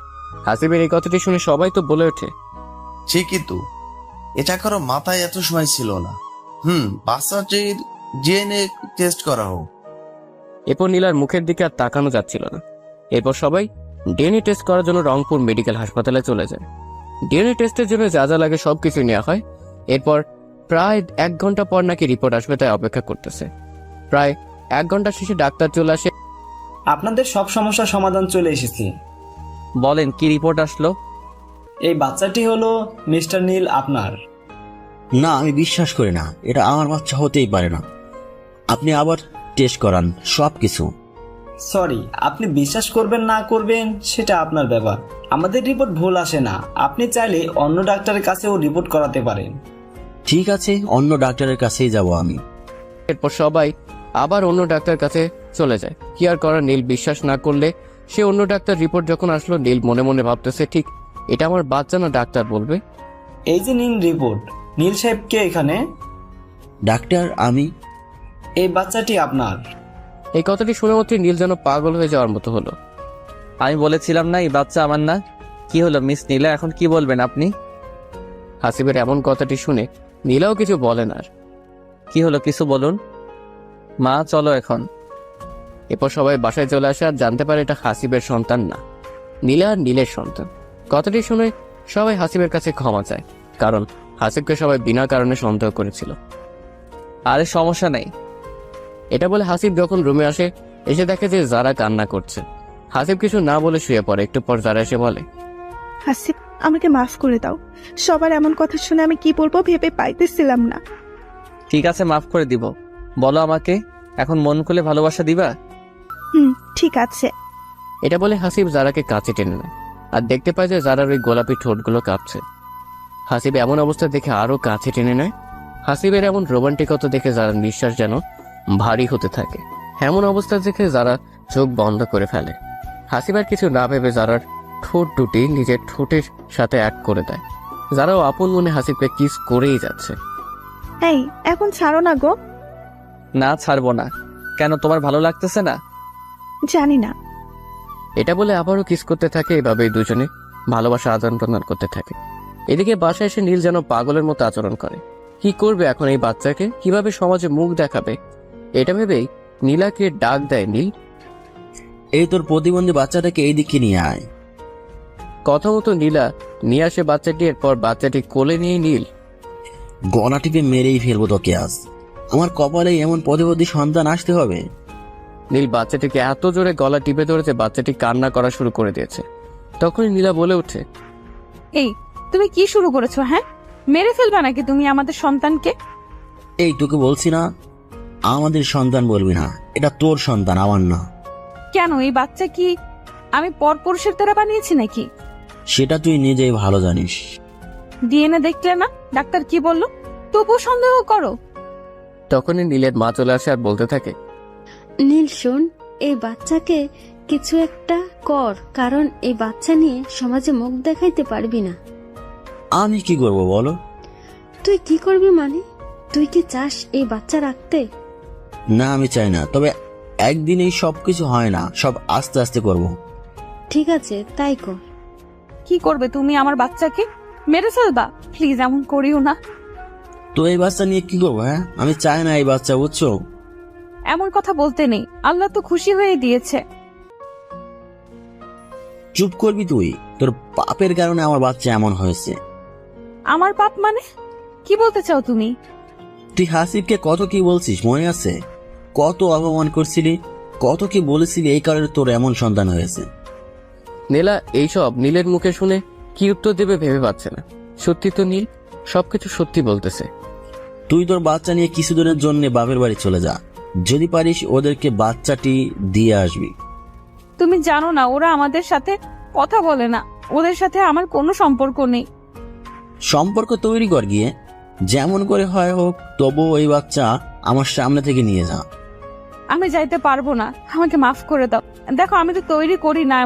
হাসিবের এই কথাটি শুনে সবাই তো বলে ওঠে, ঠিকই তো, এটা কারো মাথায় এত সময় ছিল না। বাচ্চাটির ডিএনএ টেস্ট করা হোক। এরপর নীলার মুখের দিকে আর তাকানো যাচ্ছিল না। এরপর সবাই ডিএনএ টেস্ট করার জন্য রংপুর মেডিকেল হাসপাতালে চলে যায়। ডিএনএ টেস্টের জন্য যা যা লাগে সবকিছু নেওয়া হয়। এরপর প্রায় 1 ঘন্টা পর নাকি রিপোর্ট আসবে, তাই অপেক্ষা করতেছে। প্রায় 1 ঘন্টা শেষে ডাক্তার চলে আসে। আপনাদের সব সমস্যার সমাধান চলে এসেছে। বলেন কি রিপোর্ট আসলো? এই বাচ্চাটি হলো মিস্টার নীল আপনার। না, আমি বিশ্বাস করি না, এটা আমার বাচ্চা হতেই পারে না। আপনি আবার টেস্ট করান সব কিছু। সরি, আপনি বিশ্বাস করবেন না করবেন সেটা আপনার ব্যাপার। আমাদের রিপোর্ট ভুল আসে না, আপনি চাইলে অন্য ডাক্তারের কাছেও রিপোর্ট করাতে পারেন। ঠিক আছে, অন্য ডাক্তারের কাছেই যাব আমি। এরপর সবাই আবার অন্য ডাক্তার কাছে চলে যায়। কি আর করার, নীল বিশ্বাস না করলে সে অন্য ডাক্তার রিপোর্ট যখন আসলো, নীল মনে মনে ভাবতেছে, ঠিক এটা আমার বাচ্চা না ডাক্তার বলবে। এই যে নিন রিপোর্ট। নীল সাহেব কে এখানে? ডাক্তার আমি। এই বাচ্চাটি আপনার। এই কথাটি শুনে মাত্রই নীল যেন পাগল হয়ে যাওয়ার মতো হলো। আমি বলেছিলাম না এই বাচ্চা আমার না? কি হলো মিস নীলা, এখন কি বলবেন আপনি? হাসিবের এমন কথাটি শুনে নীলাও কিছু বলেন আর। কি হলো, কিছু বলুন। মা চলো এখন। এরপর সবাই বাসায় চলে আসে আর জানতে পারে এটা হাসিবের সন্তান না, নীলা আর নীলের সন্তান। কথাটি শুনে সবাই হাসিবের কাছে ক্ষমা চায়, কারণ হাসিবকে সবাই বিনা কারণে সন্দেহ করেছিল। আরে সমস্যা নেই। এটা বলে হাসিব যখন রুমে আসে, এসে দেখে যে যারা কান্না করছে। হাসিব কিছু না বলে শুয়ে পড়ে। একটু পর যারা এসে বলে, হাসিব, আমাকে মাফ করে দাও। সবার এমন কথা শুনে আমি কি বলবো ভেবে পাইতেছিলাম না। ঠিক আছে, মাফ করে দিব। বলো আমাকে, এখন মন খুলে ভালোবাসা দিবা? ঠিক আছে। এটা বলে হাসিব যারাকে কাছে টেনে নেয় আর দেখতে পায় যে যারার ওই গোলাপি ঠোঁটগুলো কাঁপছে। হাসিব এমন অবস্থা দেখে আরো কাছে টেনে নেয়। হাসিবের এমন রোমান্টিকতা দেখে যারা নিঃশ্বাস যেন ভারী হতে থাকে। এমন অবস্থা দেখে যারা চোখ বন্ধ করে ফেলে। হাসিব আর কিছু না ভেবে যারার ঠোঁট দুটি নিজের ঠোঁটের সাথে এক করে দেয়। যারাও আপন মনে হাসিবকে কিস করেই যাচ্ছে। এই, এখন ছাড়ো না গো। না, ছাড়বো না। কেন, তোমার ভালো লাগতেছে না? জানি না। এটা বলে আবারও কিস করতে থাকে। এভাবেই দুজনে ভালোবাসা আদান প্রদান করতে থাকে। এদিকে বাসায় এসে নীল যেন পাগলের মতো আচরণ করে। কি করবে এখন এই বাচ্চাকে, কিভাবে সমাজে মুখ দেখাবে, এটা ভেবেই নীলাকে ডাক দেয় নীল। এই তোর প্রতিবন্ধী বাচ্চাটাকে এই দিকে নিয়ে আয়। কথা মতো নীলা নিয়ে আসে বাচ্চাটি। এরপর বাচ্চাটি কোলে নিয়ে নীল গলা টিপে মেরেই ফেলবো তোকে আজ। আমার কপালে এমন প্রতিবন্ধী সন্তান আসতে হবে। নীল বাচ্চাটিকে এত জোরে গলা টিপে ধরেছে বাচ্চাটি কান্না করা শুরু করে দিয়েছে। তখনই নীলা বলে ওঠে, এই তুমি কি শুরু করেছো? হ্যাঁ, মেরে ফেলবা নাকি তুমি আমাদের সন্তানকে? এই তোকে বলছি না। আমাদের সন্তান বলবি না, এটা তোর সন্তান, আমার না। কেন এই বাচ্চা কি আমি পরপুরুষের দ্বারা বানিয়েছি নাকি? সেটা তুই নিজেই ভালো জানিস। ডিএনএ দেখলে না ডাক্তার কি বললো, তবুও সন্দেহ করো? তখনই নীলের মা চলে আসে আর বলতে থাকে, নীল শোন, এই বাচ্চাকে কিছু একটা কর, কারণ এই বাচ্চা নিয়ে সমাজে মুখ দেখাইতে পারবি না। আমি কি করব বলো? তুই কি করবি মানে? তুই কি চাস এই বাচ্চা রাখতে? না, আমি চাই না, তবে একদিনেই সবকিছু হয় না, সব আস্তে আস্তে করব। ঠিক আছে, তাই কর। কি করবে তুমি আমার বাচ্চাকে? মেরে ফেলবা? প্লিজ এমন করিও না। তো এই বাচ্চা নিয়ে কি করবো? হ্যাঁ, আমি চাই না এই বাচ্চা, বুঝছো? এমন কথা বলতে নেই, আল্লাহ তো খুশি হয়ে দিয়েছে। চুপ করবি তুই? তোর পাপের কারণে আমার বাচ্চা এমন হয়েছে। আমার পাপ মানে? কি বলতে চাও তুমি? তুই হাসিবকে কত কি বলছিস মনে আছে? কত অপমান করছিলি, কত কি বলেছিলি, এই কারণে তোর এমন সন্তান হয়েছে। নীলা এইসব নীলের মুখে শুনে কি উত্তর দেবে ভেবে পাচ্ছে না। সত্যি তো নীল সবকিছু সত্যি বলতেছে। তুই তোর বাচ্চা নিয়ে কিছুদিনের জন্য বাপের বাড়ি চলে যা, যদি পারিস ওদেরকে বাচ্চাটি দিয়ে আসবি। তুমি জানো না ওরা আমাদের সাথে কথা বলে না, ওদের সাথে আমার কোনো সম্পর্ক নেই। সম্পর্ক তৈরি কর গিয়ে, যেমন করে হয় হোক, তবু ওই বাচ্চা আমার সামনে থেকে নিয়ে যা। আমি যাইতে পারবো না, আমাকে মাফ করে দাও। দেখো আমি তো তৈরি করি না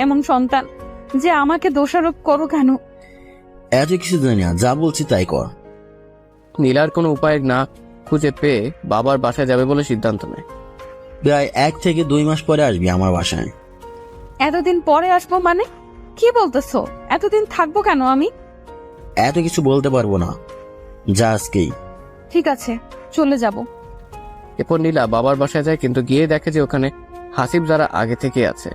এমন সন্তান যে আমাকে দোষারোপ করো কেন? এত কিছু জানি না, যা বলছি তাই কর। নীলার কোনো উপায় না খুঁজে পেয়ে বাবার বাসায় যাবে বলে সিদ্ধান্ত নেয়। প্রায় 1 থেকে 2 মাস পরে আসবি আমার বাসায়। এতদিন পরে আসবো মানে? কি বলতেছো? এতদিন থাকবো কেন আমি? এত কিছু বলতে পারবো না, যা আজকেই। ঠিক আছে, চলে যাব। এরপর নীলা বাবার বাসায় যায়, কিন্তু গিয়ে দেখে যে ওখানে হাসিব যারা আগে থেকে আছে।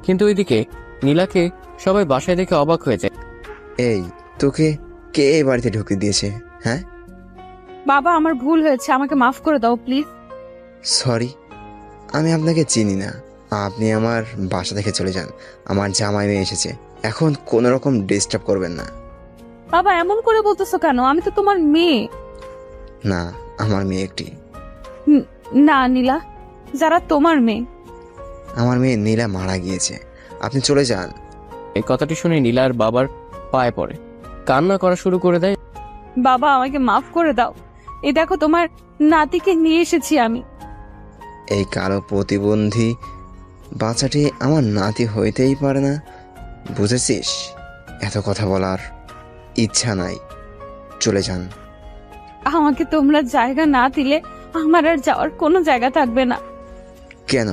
কিন্তু ওইদিকে নীলাকে সবাই বাসায় দেখে অবাক হয়ে যায়। এই তোকে কে এই বাড়িতে ঢুকে দিয়েছে? হ্যাঁ বাবা আমার ভুল হয়েছে, আমাকে মাফ করে দাও প্লিজ। সরি, আমি আপনাকে চিনি না। আপনি আমার বাসা থেকে চলে যান। আমার জামাই মেয়ে এসেছে, এখন কোনো রকম ডিস্টার্ব করবেন না। বাবা এমন করে বলতেছো কেন? আমি তো তোমার মেয়ে। না, আমার মেয়ে একটি। না নীলা, যারা তোমার মেয়ে। আমার মেয়ে নীলা মারা গিয়েছে, আপনি চলে যান। এই কথাটি শুনে নীলার বাবার পায়ে পড়ে, কান্না করা শুরু করে দেয়। বাবা আমাকে মাফ করে দাও, এই দেখো তোমার নাতিকে নিয়ে এসেছি আমি। এই কালো প্রতিবন্ধী বাচ্চাটি আমার নাতি হইতেই পারে না, বুঝেছিস? এত কথা বলার ইচ্ছা নাই, চলে যান। আমাকে তোমরা জায়গা না দিলে আমার আর যাওয়ার কোনো জায়গা থাকবে না। কেন,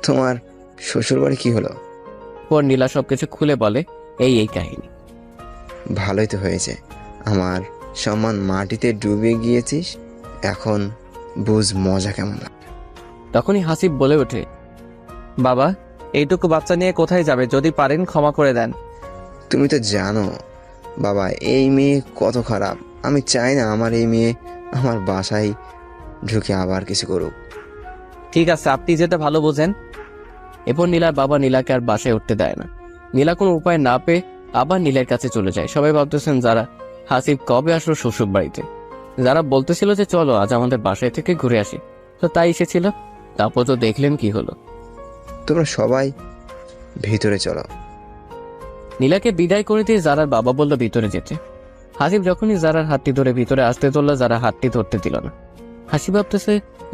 তোমার শ্বশুর বাড়ি কি হলো? পর নীলা সবকিছু খুলে বলে এই কাহিনী। ভালোই তো হয়েছে, আমার সম্মান মাটিতে ডুবে গিয়েছিস, এখন বুঝ মজা কেমন। তখনই হাসিব বলে ওঠে, বাবা এইটুকু বাচ্চা নিয়ে কোথায় যাবে? যদি পারেন ক্ষমা করে দেন। তুমি তো জানো বাবা, এই মেয়ে কত খারাপ। আমি চাই না আমার এই মেয়ে আমার বাসায় ঢুকে আবার কিছু করুক। ঠিক আছে, আপনি যেটা ভালো বোঝেন। এরপর নীলার বাবা নীলাকে আর বাসায় উঠতে দেয় না। নীলা কোনো উপায় না পেয়ে আবার নীলের কাছে চলে যায়। সবাই ভাবতেছেন যারা হাসিব কবে আসলো শ্বশুর বাড়িতে। যারা বলতেছিল যে চলো আজ আমাদের বাসায় থেকে ঘুরে আসি, তো তাই এসেছিল। তারপর তো দেখলেন কি হলো। তোমরা সবাই ভিতরে চলো। নীলাকে বিদায় করে দিয়ে জারার বাবা বলল ভিতরে যেতে। হাসিব যখনই জারার হাতটি ধরে ভিতরে আসতে চললো, যারা হাতটি ধরতে দিল না। হাসি ভাবতেছে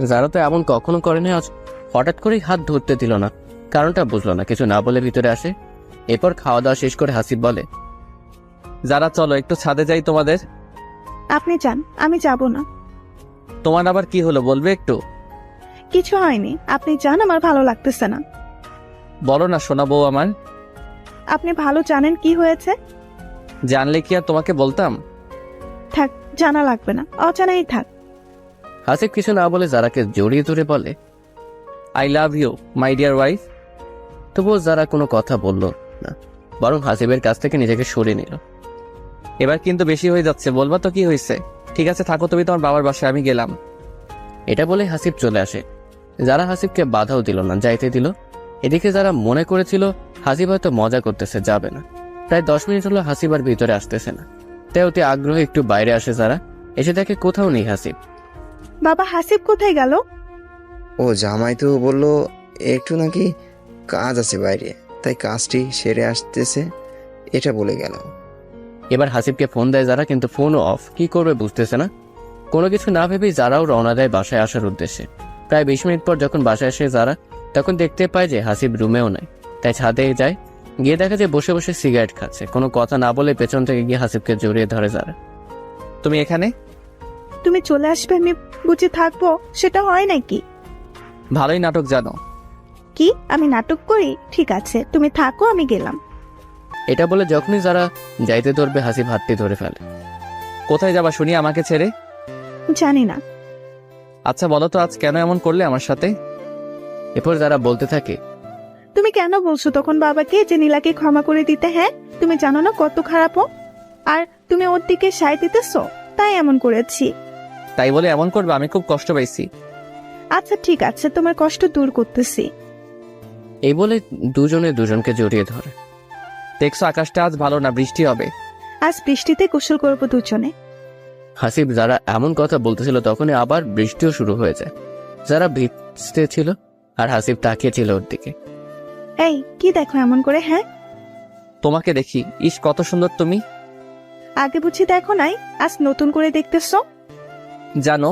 যারা তো এমন কখনো করে না, আজ হঠাৎ করেই হাত ধরতে দিল না, কারণটা বুঝলো না। কিছু না বলে ভিতরে আসে। এরপর খাওয়া দাওয়া শেষ করে হাসিব বলে, যারা চলো একটু ছাদে যাই তোমাদের। আপনি যান, আমি যাব না। তোমার আবার কি হলো বলবে একটু? কিছু হয়নি, আপনি যান, আমার ভালো লাগতেছে না। বলো না শোনা বউ আমার। আপনি ভালো জানেন কি হয়েছে। জানলে কি আর তোমাকে বলতাম? থাক, জানা লাগবে না, অজানাই থাক। হাসিব কিছু না বলে জারাকে জড়িয়ে ধরে বলে, I love you my dear wife. তবুও যারা কোনো কথা বলল না, বরং হাসিবের কাছ থেকে নিজেকে সরিয়ে নিল। এবার কিন্তু বেশি হয়ে যাচ্ছে, বলবা তো কি হয়েছে? ঠিক আছে থাকো তুমি তোমার বাবার বাসায়, আমি গেলাম। এটা বলে হাসিব চলে আসে। যারা হাসিবকে বাধাও দিল না, যাইতে দিল। এদিকে যারা মনে করেছিল হাসিব হয়তো মজা করতেছে, যাবে না। প্রায় 10 মিনিট হলো হাসিব আর ভিতরে আসতেছে না। তাই অতি আগ্রহে একটু বাইরে আসে যারা, এসে দেখে কোথাও নেই হাসিব। বাবা হাসিব কোথায় গেল? ও জামাই তো বললো একটু নাকি কাজ আছে বাইরে, তাই কাজটি সেরে আসতেছে, এটা বলে গেল। এবার হাসিবকে ফোন দেয় যারা, কিন্তু ফোনও অফ। কি করবে বুঝতেছে না। কোনো কিছু না ভেবেই যারাও রওনা দেয় বাসায় আসার উদ্দেশ্যে। প্রায় 20 মিনিট পর যখন বাসায় আসে যারা, তখন দেখতে পায় যে হাসিব রুমেও নাই। তাই ছাদে যায়, গিয়ে দেখা যায় বসে বসে সিগারেট খাচ্ছে। কোনো কথা না বলে পেছন থেকে গিয়ে হাসিবকে জড়িয়ে ধরে যারা। তুমি এখানে? তুমি চলে আসবে আমি বুঝে থাকবো, সেটা হয় নাকি? ভালোই নাটক জানো। কি আমি নাটক করি? ঠিক আছে তুমি থাকো, আমি গেলাম। এটা বলে যখনই যারা যাইতে ধরবে হাসিব হাতটি ধরে ফেলে। কোথায় যাবা শুনি আমাকে ছেড়ে? জানি না। আচ্ছা বলো তো আজ কেন এমন করলে আমার সাথে? এরপর যারা বলতে থাকে, তুমি কেন বলছো তখন বাবাকে যে নীলাকে ক্ষমা করে দিতে? হ্যাঁ, তুমি জানো না কত খারাপ ও, আর তুমি ওর দিকে সায় দিতেছো, তাই এমন করেছি। তাই বলে এমন করবে? আমি খুব কষ্ট পাইছি। আচ্ছা ঠিক আছে, তোমার কষ্ট দূর করতেছি। এই বলে দুজনে দুজনকে জড়িয়ে ধরে। দেখছো আকাশটা আজ ভালো না, বৃষ্টি হবে। আজ বৃষ্টিতে গোসল করবো দুজনে। হাসিব যারা এমন কথা বলতেছিল তখনই আবার বৃষ্টিও শুরু হয়ে যায়। যারা ভিজতে ছিল আর হাসিব তাকিয়েছিল ওর দিকে। এই কি দেখো এমন করে? হ্যাঁ তোমাকে দেখি, ইস কত সুন্দর তুমি। আগে বুঝি দেখো নাই, আজ নতুন করে দেখতেছো? জানো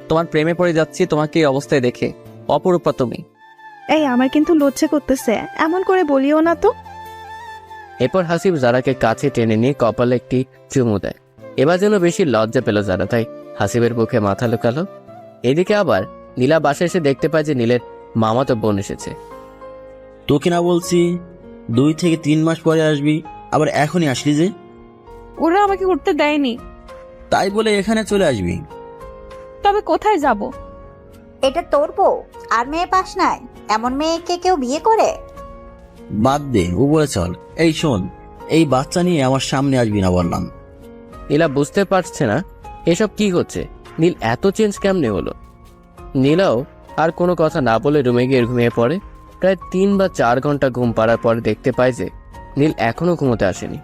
তোমার প্রেমে পড়ে যাচ্ছি তোমাকে এই অবস্থায় দেখে। অপরূপা তুমি। এই আমার কিন্তু লজ্জা করতেছে, এমন করে বলিও না তো। এরপর হাসিব যারাকে কাছে টেনে নিয়ে কপালে একটি চুমু দেয়। এবার যেন বেশি লজ্জা পেল যারা, তাই হাসিবের বুকে মাথা লুকালো। এদিকে আবার নীলা বাসায় এসে দেখতে পায় যে নীলের মামাতো বোন এসেছে। তোকে না বলছি 2 থেকে 3 মাস পরে আসবি, আবার এখনই আসলি যে? ওরা আমাকে উঠতে দেয়নি। তাই বলে এখানে চলে আসবি? তবে কোথায় যাব? এটা তোর বউ আর মেয়ে পাস নাই? এমন মেয়েকে কেউ বিয়ে করে? বাদ দে, উপরে চল। এই শোন, এই বাচ্চা নিয়ে আমার সামনে আসবি না বললাম। নীলা বুঝতে পারছে না এসব কি হচ্ছে, নীল এত চেঞ্জ কেমনে হলো। নীলাও আর কোনো কথা না বলে রুমে গিয়ে ঘুমিয়ে পড়ে। প্রায় 3 বা 4 ঘন্টা ঘুম পাড়ার পরে দেখতে পায় যে নীল এখনো ঘুমোতে আসেনি।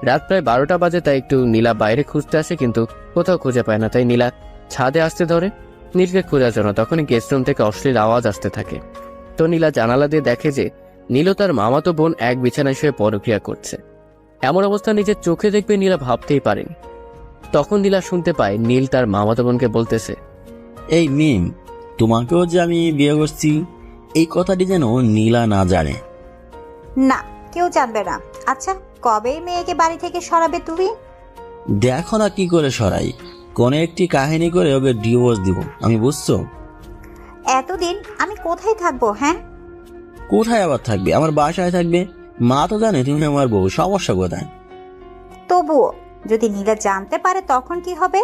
রাত প্রায় 12টা বাজে, তাই একটু নীলা বাইরে খুঁজতে আসে, কিন্তু কোথাও খুঁজে পায় না। তাই নীলা ছাদে আসতে ধরে নীলকে খোঁজার জন্য। তখনই গেস্ট রুম থেকে অশ্লীল আওয়াজ আসতে থাকে। তো নীলা জানালা দিয়ে দেখে যে নীল ও তার মামাতো বোন এক বিছানায় শুয়ে পরক্রিয়া করছে। এমন অবস্থা নিজের চোখে দেখবে নীলা ভাবতেই পারেনি। তখন নীলা শুনতে পায় নীল তার মামাতো বোনকে বলতেছে, এই মিম, তোমাকেও যে আমি বিয়ে করছি এই কথাটি যেন নীলা না জানে। না, কেউ জানবে না। আচ্ছা কবে মেয়েকে বাড়ি থেকে সরাবে তুমি? দেখো না কি করে সরাই, কোন একটি কাহিনী করে ওকে ডিভোর্স দিব আমি, বুঝছো? এতদিন আমি কোথায় থাকবো? হ্যাঁ কোথায় আবার থাকবে? আমার বাসায় থাকবে। মা তো জানে তুমি আমার বউ, সমস্যা কোথায়? তবুও যদি নীলা জানতে পারে তখন কি হবে?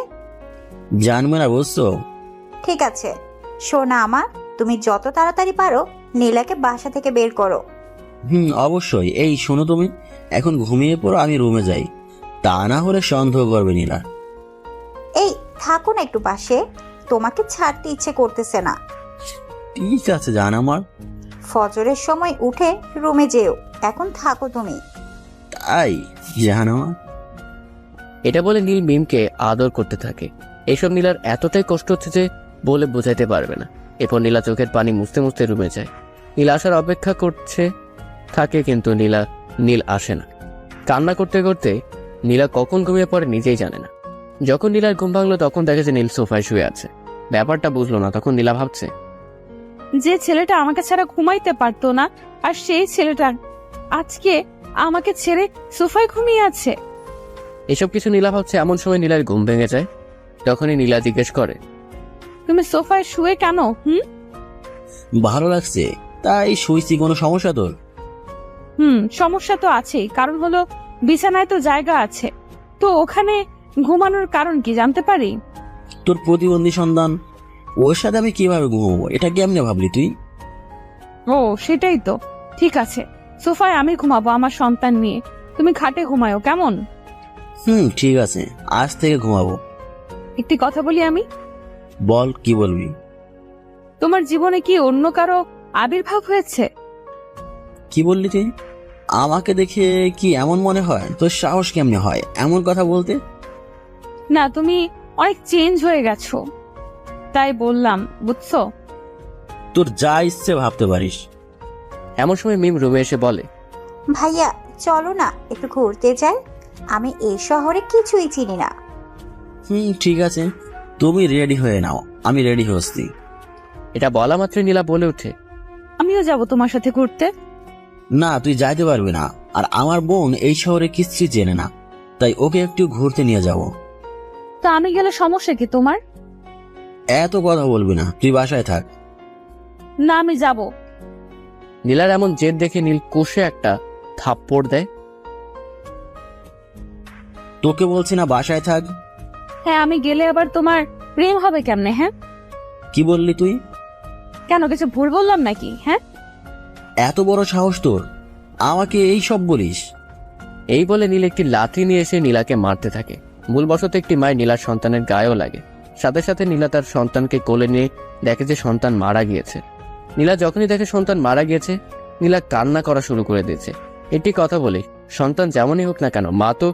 জানবে না, বুঝছো? ঠিক আছে সোনা আমার, তুমি যত তাড়াতাড়ি পারো নীলাকে বাসা থেকে বের করো। অবশ্যই। এই শোনো, তুমি এখন ঘুমিয়ে পড়ো, আমি রুমে যাই, তা না হলে সন্দেহ করবে নীলা। এই থাকুন একটু পাশে, তোমাকে ছাড়তে ইচ্ছে করতেছে না। ঠিক আছে জান আমার। ফজরের সময় উঠে রুমে যেও, এখন থাকো তুমি। তাই জান আমার। এটা বলে নীল মিমকে আদর করতে থাকে। এসব নীলার এতটাই কষ্ট হচ্ছে যে বলে বোঝাইতে পারবে না। এরপর নীলা চোখের পানি মুছতে মুছতে রুমে যায়। নীল আসার অপেক্ষা করছে থাকে, কিন্তু নীল আসে না। কান্না করতে করতে নীলা কখন ঘুমিয়ে পড়ে নিজেই জানে না। যখন নীলার ঘুম ভাঙলো তখন দেখে যে নীল সোফায় শুয়ে আছে। ব্যাপারটা বুঝলো না। তখন নীলা ভাবছে, যে ছেলেটা আমাকে ছাড়া ঘুমাইতে পারতো না, আর সেই ছেলেটা আজকে আমাকে ছেড়ে সোফায় ঘুমিয়ে আছে। এসব কিছু নীলা ভাবছে। এমন সময় নীলার ঘুম ভেঙে যায়। তখনই নীলা জিজ্ঞেস করে, তুমি সোফায় শুয়ে কেন? ভালো লাগছে তাই শুইছি, কোনো সমস্যা তোর? সমস্যা তো আছেই, কারণ হলো বিছানায় তো জায়গা আছে, তো ওখানে ঘুমানোর কারণ কি জানতে পারি? তোর প্রতিবন্ধী সন্তান, ওর সাথে আমি কিভাবে ঘুমাবো, এটা কেমনে ভাবলি তুই? ও সেটাই তো। ঠিক আছে, সোফায় আমি ঘুমাবো আমার সন্তান নিয়ে, তুমি খাটে ঘুমায়ো, কেমন? ঠিক আছে, আজ থেকে ঘুমাবো। একটি কথা বলি আমি। বল, কি বলবি? তোমার জীবনে কি অন্য কারো আবির্ভাব হয়েছে? কি বললি তুই? আমাকে দেখে কি এমন মনে হয়? তোর সাহস কেমনে হয় এমন কথা বলতে? না, তুমি অনেক চেঞ্জ হয়ে গেছো, তাই বললাম, বুঝছো? তোর যা ইচ্ছে ভাবতে পারিস। এমন সময় মিম রুমে এসে বলে, ভাইয়া চলো না একটু ঘুরতে যাই, আমি এই শহরে কিছুই চিনি না। ঠিক আছে, তুমি রেডি হয়ে নাও, আমি রেডি হচ্ছি। এটা বলা মাত্রই নীলা বলে ওঠে, আমিও যাব তোমার সাথে ঘুরতে। না, তুই যাইতে পারবি না, আর আমার বোন এই শহরে কিচ্ছু জেনে না, তাই ওকে একটু ঘুরতে নিয়ে যাব। তো আমি গেলে সমস্যা কি তোমার? এত কথা বলবি না, তুই বাসায় থাক। না আমি যাব। নীলার এমন জেদ দেখে নীল কষে একটা থাপ্পড় দেয়। তোকে বলছি না বাসায় থাক। হ্যাঁ আমি গেলে আবার তোমার প্রেম হবে কেমনে? হ্যাঁ কি বললি তুই? কেন কিছু ভুল বললাম নাকি? হ্যাঁ এত বড় সাহস তোর, আমাকে এই সব বলিস? এই বলে নীল একটি লাঠি নিয়ে এসে নীলাকে মারতে থাকে। ভুলবশত একটি মায়ের নীলার সন্তানের গায়েও লাগে। সাথে সাথে নীলা তার সন্তানকে কোলে নিয়ে দেখে যে সন্তান মারা গিয়েছে। নীলা যখনই দেখে সন্তান মারা গিয়েছে, নীলা কান্না করা শুরু করে দিয়েছে। একটি কথা বলি, সন্তান যেমনই হোক না কেন, মা তো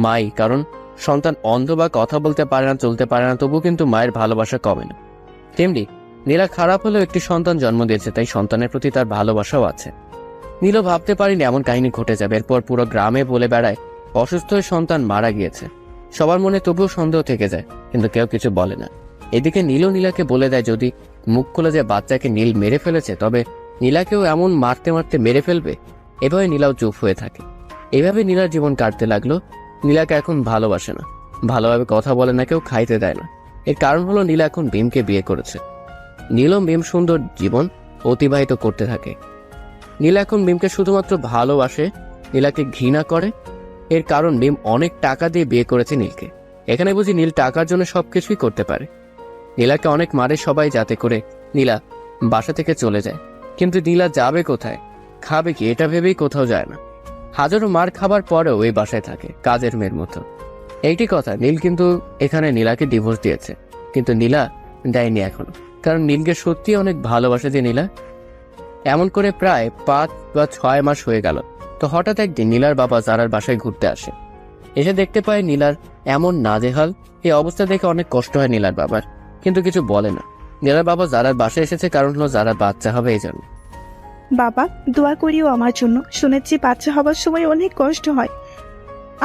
মাই। কারণ সন্তান অন্ধ বা কথা বলতে পারে না, চলতে পারে না, তবু কিন্তু মায়ের ভালোবাসা কমে না। তেমনি নীলা খারাপ হলেও একটি সন্তান জন্ম দিয়েছে, তাই সন্তানের প্রতি তার ভালোবাসাও আছে। নীলও ভাবতে পারিনি এমন কাহিনী ঘটে যাবে। এরপর পুরো গ্রামে বলে বেড়ায় অসুস্থ হয়ে সন্তান মারা গিয়েছে। সবার মনে তবুও সন্দেহ থেকে যায়, কিন্তু কেউ কিছু বলে না। এদিকে নীলও নীলাকে বলে দেয় যদি মুখ খুলে যে বাচ্চাকে নীল মেরে ফেলেছে, তবে নীলাকেও এমন মারতে মারতে মেরে ফেলবে। এভাবে নীলাও চুপ হয়ে থাকে। এভাবে নীলার জীবন কাটতে লাগলো। নীলাকে এখন ভালোবাসে না, ভালোভাবে কথা বলে না, কেউ খাইতে দেয় না। এর কারণ হলো নীলা এখন ভীমকে বিয়ে করেছে। নীলও ভীম সুন্দর জীবন অতিবাহিত করতে থাকে। নীলা এখন ভীমকে শুধুমাত্র ভালোবাসে, নীলাকে ঘৃণা করে। এর কারণ ভীম অনেক টাকা দিয়ে বিয়ে করেছে নীলকে। এখানে বুঝি নীল টাকার জন্য সবকিছুই করতে পারে। নীলাকে অনেক মারে সবাই, যাতে করে নীলা বাসা থেকে চলে যায়। কিন্তু নীলা যাবে কোথায়, খাবে কি, এটা ভেবেই কোথাও যায় না। হাজারো মার খাবার পরেও এই বাসায় থাকে কাজের মেয়ের মতো। এইটি কথা, নীল কিন্তু এখানে নীলাকে ডিভোর্স দিয়েছে, কিন্তু নীলা দেয়নি এখনো। কারণ নীলকে সত্যি অনেক ভালোবাসে যে নীলা। এমন করে প্রায় 5 বা 6 মাস হয়ে গেল। তো হঠাৎ একদিন নীলার বাবা জারার বাসায় ঘুরতে আসে। এসে দেখতে পায় নীলার এমন নাজেহাল। এই অবস্থা দেখে অনেক কষ্ট হয় নীলার বাবার, কিন্তু কিছু বলে না। নীলার বাবা জারার বাসায় এসেছে কারণ হলো জারার বাচ্চা হবে, এই জন্য। বাবা দোয়া করিও আমার জন্য, শুনেছি বাচ্চা হবার সময় অনেক কষ্ট হয়,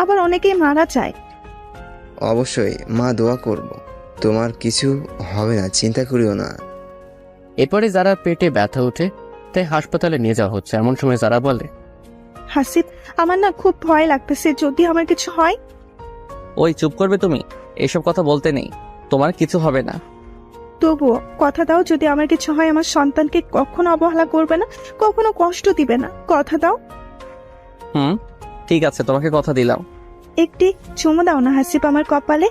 আবার অনেকেই মারা যায়। অবশ্যই মা, দোয়া করব, তোমার কিছু হবে না, চিন্তা করিও না। এরপরে জারার পেটে ব্যথা ওঠে, তাই হাসপাতালে নিয়ে যাওয়া হচ্ছে। এমন সময় জারা বলে, হাসিব আমার না খুব ভয় লাগতেছে, যদি আমার কিছু হয়। ওই চুপ করবে তুমি, এসব কথা বলতে নেই, তোমার কিছু হবে না। তবুও কথা দাও, যদি আমার কিছু হয় আমার সন্তানকে কখনো অবহেলা করবে না, কখনো কষ্ট দিবে না, কথা দাও। ঠিক আছে, তোমাকে কথা দিলাম। একটি চুমু দাও না হাসিব আমার কপালে।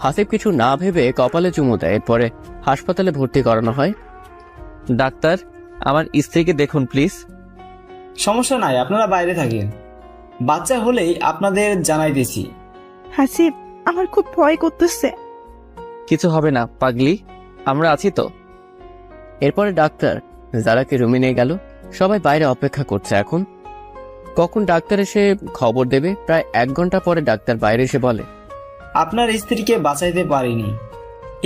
হাসিব কিছু না ভেবে কপালে চুমু দেয়। এরপরে হাসপাতালে ভর্তি করানো হয়। ডাক্তার, আমার স্ত্রীকে দেখুন প্লিজ। সমস্যা নাই, আপনারা বাইরে থাকেন, বাচ্চা হলেই আপনাদের জানাইতেছি। হাসিব আমার খুব ভয় করতেছে। কিছু হবে না পাগলি, আমরা আছি তো। এরপরে ডাক্তার জারাকে রুমে নিয়ে গেল। সবাই বাইরে অপেক্ষা করছে এখন কখন ডাক্তার এসে খবর দেবে। প্রায় 1 ঘন্টা পরে ডাক্তার বাইরে এসে বলে, আপনার স্ত্রীকে বাঁচাইতে পারিনি,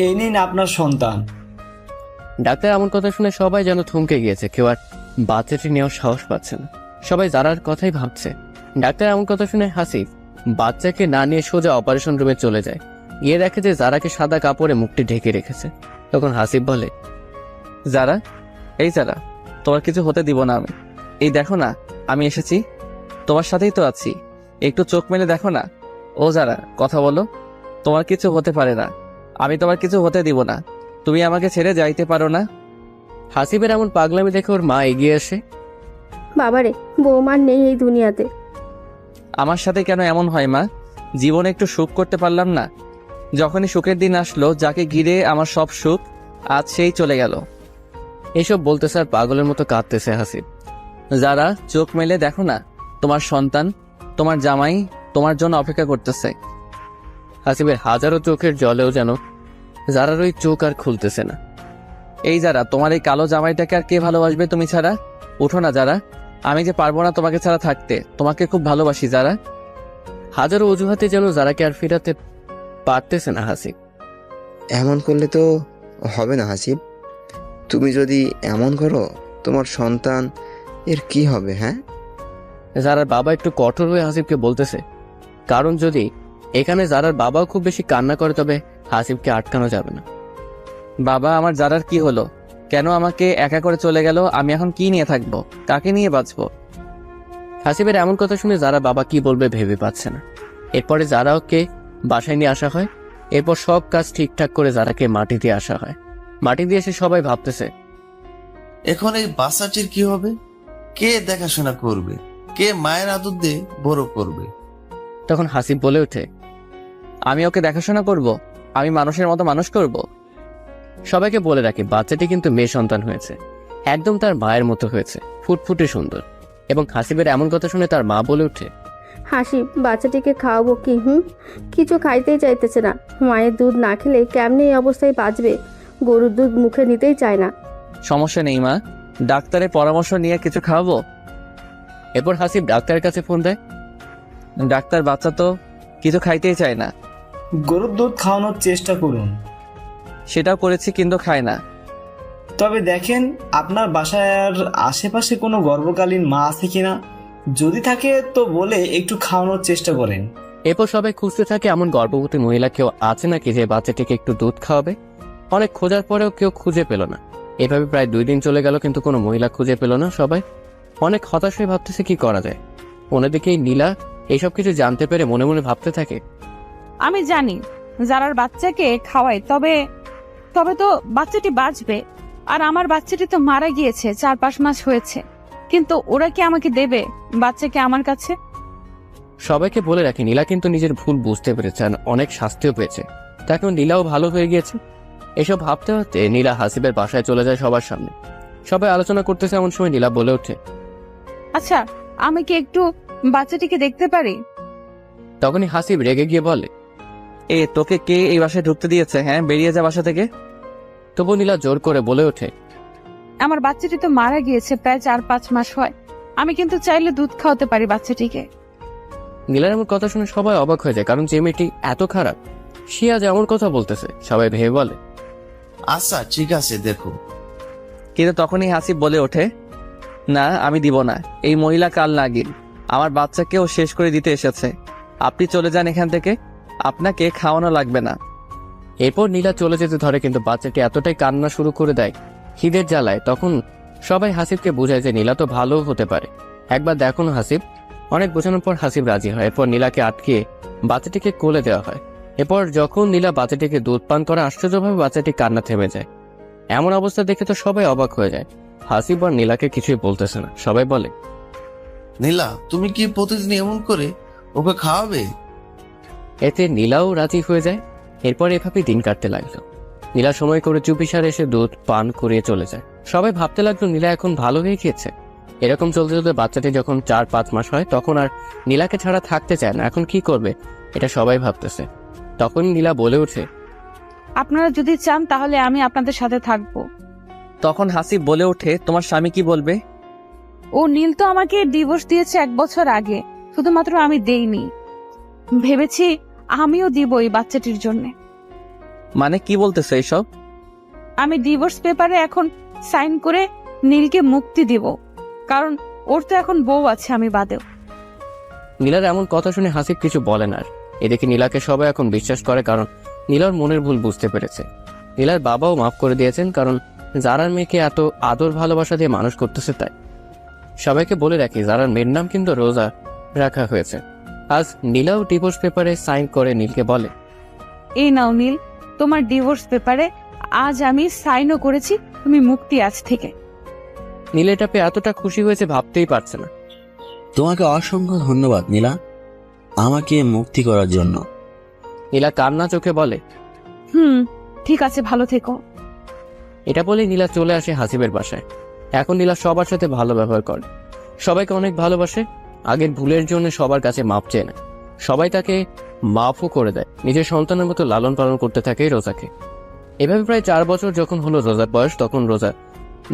এই নিন আপনার সন্তান। ডাক্তার এমন কথা শুনে সবাই যেন থমকে গিয়েছে। কেউ আর বাচ্চাটি নেওয়ার সাহস পাচ্ছে না। সবাই জারার কথাই ভাবছে। ডাক্তার এমন কথা শুনে হাসিব বাচ্চাকে না নিয়ে সোজা অপারেশন রুমে চলে যায়। গিয়ে দেখে যে জারাকে সাদা কাপড়ে মুখটি ঢেকে রেখেছে। তখন হাসিব বলে, যারা, এই যারা, তোমার কিছু হতে দিব না আমি। এই দেখো না, আমি এসেছি, তোমার সাথেই তো আছি, একটু চোখ মেলে দেখো না। ও যারা, কথা বলো, তোমার কিছু হতে পারে না, আমি তোমার কিছু হতে দিব না, তুমি আমাকে ছেড়ে যাইতে পারো না। হাসিবের এমন পাগলামি দেখে ওর মা এগিয়ে আসে। বাবারে, বৌমার নেই এই দুনিয়াতে। আমার সাথে কেন এমন হয় মা? জীবনে একটু সুখ করতে পারলাম না? যখনই সুখের দিন আসলো, যাকে ঘিরে আমার সব সুখ, আজ সেই চলে গেল। এসব বলতে স্যার পাগলের মতো কাঁদতেছে হাসিব। যারা, চোখ মেলে দেখো না, তোমার সন্তান, তোমার জামাই তোমার জন্য অপেক্ষা করতেছে। হাসিবের হাজারো চোখের জলেও যেন যারার ওই চোখ আর খুলতেছে না। এই যারা, তোমার এই কালো জামাইটাকে আর কে ভালোবাসবে তুমি ছাড়া? উঠো না যারা, আমি যে পারবো না তোমাকে ছাড়া থাকতে, তোমাকে খুব ভালোবাসি যারা। হাজারো অজুহাতে যেন যারাকে আর ফিরাতে পারতেছে না হাসিব। এমন করলে তো হবে না হাসিব, তুমি যদি এমন করো তোমার সন্তান এর কি হবে? হ্যাঁ, যারার বাবা একটু কঠোর হয়ে হাসিবকে বলতেছে, কারণ যদি এখানে যারার বাবাও খুব বেশি কান্না করে তবে হাসিবকে আটকানো যাবে না। বাবা, আমার জারার কি হলো? কেন আমাকে একা করে চলে গেল? আমি এখন কি নিয়ে থাকবো? কাকে নিয়ে বাঁচবো? হাসিবের এমন কথা শুনে যারা বাবা কি বলবে ভেবে পাচ্ছে না। এরপরে যারা ওকে বাসায় নিয়ে আসা হয়। এরপর সব কাজ ঠিকঠাক করে যারাকে মাটি দিয়ে আসা হয়। মাটি দিয়ে এসে সবাই ভাবতেছে, এখন এই বাচ্চাটির কি হবে? কে দেখাশোনা করবে? কে মায়ের আদর দিয়ে বড় করবে? তখন হাসিব বলে ওঠে, আমি ওকে দেখাশোনা করব? আমি মানুষের মতো মানুষ করব? সবাইকে বলে রাখে বাচ্চাটি কিন্তু মেয়ে সন্তান হয়েছে, একদম তার মায়ের মতো হয়েছে, ফুটফুটে সুন্দর। এবং হাসিবের এমন কথা শুনে তার মা বলে ওঠে, হাসিব, বাচ্চাটিকে খাওয়াবো কি? কিছু খাইতেই চাইতেছে না। মায়ের দুধ না খেলে কেমনে এই অবস্থায় বাঁচবে? গরুর দুধ মুখে নিতেই চায় না। সমস্যা নেই মা, ডাক্তারের পরামর্শ নিয়ে কিছু খাওয়াবো। এরপর হাসিব ডাক্তারের কাছে ফোন দেয়। ডাক্তার, বাচ্চা তো কিছু খাইতেই চায় না। গরুর দুধ খাওয়ানোর চেষ্টা করুন। সেটাও করেছি কিন্তু খায় না। তবে দেখেন আপনার বাসার আশেপাশে কোনো গর্ভকালীন মা আছে কিনা, যদি থাকে তো বলে একটু খাওয়ানোর চেষ্টা করেন। এরপর সবাই খুঁজতে থাকে এমন গর্ভবতী মহিলা কেউ আছে নাকি যে বাচ্চাটিকে একটু দুধ খাওয়াবে। অনেক খোঁজার পরেও কেউ খুঁজে পেল না। এভাবে প্রায় 2 দিন চলে গেল, কিন্তু কোনো মহিলা খুঁজে পেল না। সবাই অনেক হতাশ হয়ে ভাবতেছে কি করা যায়। অন্যদিকে নীলা এইসব কিছু জানতে পেরে মনে মনে ভাবতে থাকে, আমি জানি যারার বাচ্চাকে খাওয়াই, তবে তো বাচ্চাটি বাঁচবে। আর আমার বাচ্চাটি তো মারা গিয়েছে, 4-5 মাস হয়েছে। কিন্তু ওরা কি আমাকে দেবে বাচ্চাকে আমার কাছে? সবাইকে বলে রাখি নীলা কিন্তু নিজের ভুল বুঝতে পেরেছে আর অনেক শাস্তিও পেয়েছে। তখন নীলাও ভালো হয়ে গিয়েছে। এসব ভাবতে ভাবতে নীলা হাসিবের বাসায় চলে যায় সবার সামনে। সবাই আলোচনা করতেছে, এমন সময় নীলা বলে ওঠে, আচ্ছা, আমি কি একটু বাচ্চাটিকে দেখতে পারি? তখনই হাসিব রেগে গিয়ে বলে, তোকে কে এই বাসায় ঢুকতে দিয়েছে? হ্যাঁ, বেরিয়ে যা বাসা থেকে। তবু নীলা জোর করে বলে ওঠে, আমার বাচ্চাটি তো মারা গিয়েছে, প্রায় 4-5 মাস হয়। আমি কিন্তু চাইলে দুধ খাওয়াতে পারি বাচ্চাটিকে। নীলার এমন কথা শুনে সবাই অবাক হয়ে যায়, কারণ যে মেয়েটি এত খারাপ সে আজ এমন কথা বলতেছে। সবাই ভেবে বলে, আচ্ছা ঠিক আছে, দেখো। কিন্তু তখনই হাসিব বলে ওঠে, না, আমি দিব না। এই মহিলা কাল নাগিন, আমার বাচ্চাকেও শেষ করে দিতে এসেছে। আপনি চলে যান এখান থেকে, আপনাকে খাওয়ানো লাগবে না। এরপর নীলা চলে যেতে ধরে, কিন্তু বাচ্চাটি এতটাই কান্না শুরু করে দেয় খিদের জ্বালায়। তখন সবাই হাসিবকে বোঝায় যে নীলা তো ভালো হতে পারে, একবার দেখুন হাসিব। অনেক বোঝানোর পর হাসিব রাজি হয়। এরপর নীলাকে আটকে বাচ্চাটিকে কোলে দেওয়া হয়। এরপর যখন নীলা বাচ্চাটিকে দুধ পান করে, আশ্চর্যভাবে বাচ্চাটি কান্না থেমে যায়। এমন অবস্থা দেখে তো সবাই অবাক হয়ে যায়। হাসিব আর নীলাকে কিছুই বলতেছে না। সবাই বলে, নীলা, তুমি কি প্রতিদিন এমন করে ওকে খাওয়াবে? এতে নীলাও রাজি হয়ে যায়। এরপর এভাবে দিন কাটতে লাগলো। নীলা সময় করে চুপিসারে এসে দুধ পান করিয়ে চলে যায়। সবাই ভাবতে লাগলো নীলা এখন ভালো হয়ে গিয়েছে। এরকম চলতে চলতে বাচ্চাটি যখন 4-5 মাস হয়, তখন আর নীলাকে ছাড়া থাকতে চায় না। এখন কি করবে এটা সবাই ভাবতেছে। তখন নীলা বলে ওঠে, আপনারা যদি চান তাহলে আমি আপনাদের সাথে থাকবো। তখন হাসিব বলে ওঠে, তোমার স্বামী কি বলবে? ও নীল তো আমাকে ডিভোর্স দিয়েছে 1 বছর আগে, শুধুমাত্র আমি দেইনি। ভেবেছি আমিও দিব এই বাচ্চাটির জন্য। মানে কি বলতেছে এইসব? আমি ডিভোর্স পেপারে এখন সাইন করে নীলকে মুক্তি দিব, কারণ ওর তো এখন বউ আছে আমি বাদেও। নীলার এমন কথা শুনে হাসিব কিছু বলে না। এদিকে নীলাকে সবাই এখন বিশ্বাস করে, কারণ নীলার মনের ভুল বুঝতে পেরেছে। নীলার বাবাও মাফ করে দিয়েছেন, কারণ জারার মেয়েকে এত আদর ভালোবাসা দিয়ে মানুষ করতেছে তাই। সবাইকে বলে রাখি জারার মেয়ের নাম কিন্তু রোজা রাখা হয়েছে। আজ নীলাও ডিভোর্স পেপারে সাইন করে নীলকে বলে, এই নাও নীল, তোমার ডিভোর্স পেপারে আজ আমি সাইনও করেছি, তুমি মুক্তি আজ থেকে। নীল এটা পেয়ে এতটা খুশি হয়েছে ভাবতেই পারছে না। তোমাকে অসংখ্য ধন্যবাদ নীলা, আমাকে মুক্তি করার জন্য। নীলা কান্না চোখে বলে, ঠিক আছে, ভালো থেকো। এটা বলে নীলা চলে আসে হাসিবের বাসায়। এখন নীলা সবার সাথে ভালো ব্যবহার করে, সবাইকে অনেক ভালোবাসে। আগের ভুলের জন্য সবার কাছে মাপ চেয়ে নেয়। সবাই তাকে মাফও করে দেয়। নিজের সন্তানের মতো লালন পালন করতে থাকে রোজাকে। এভাবে প্রায় 4 বছর যখন হলো রোজার বয়স, তখন রোজা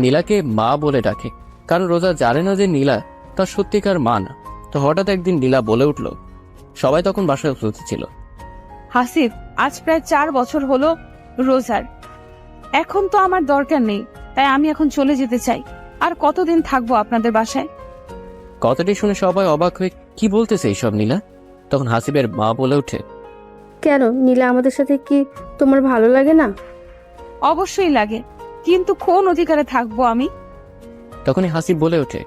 নীলাকে মা বলে ডাকে, কারণ রোজা জানে না যে নীলা তার সত্যিকার মা না। তো হঠাৎ একদিন নীলা বলে উঠল, সবাই তখন বাসায় উপস্থিত ছিল, হাসিব, আজ প্রায় 4 বছর হলো রোজার। এখন তো আমার দরকার নেই, তাই আমি এখন চলে যেতে চাই। আর কতদিন থাকবো আপনাদের বাসায়? কথাটি শুনে সবাই অবাক হয়ে কি বলতেছে এইসব নীলা। তখন হাসিবের মা বলে ওঠে, কেন নীলা, আমাদের সাথে কি তোমার ভালো লাগে না? অবশ্যই লাগে, কিন্তু কোন অধিকারে থাকবো আমি? তখনই হাসিব বলে ওঠে,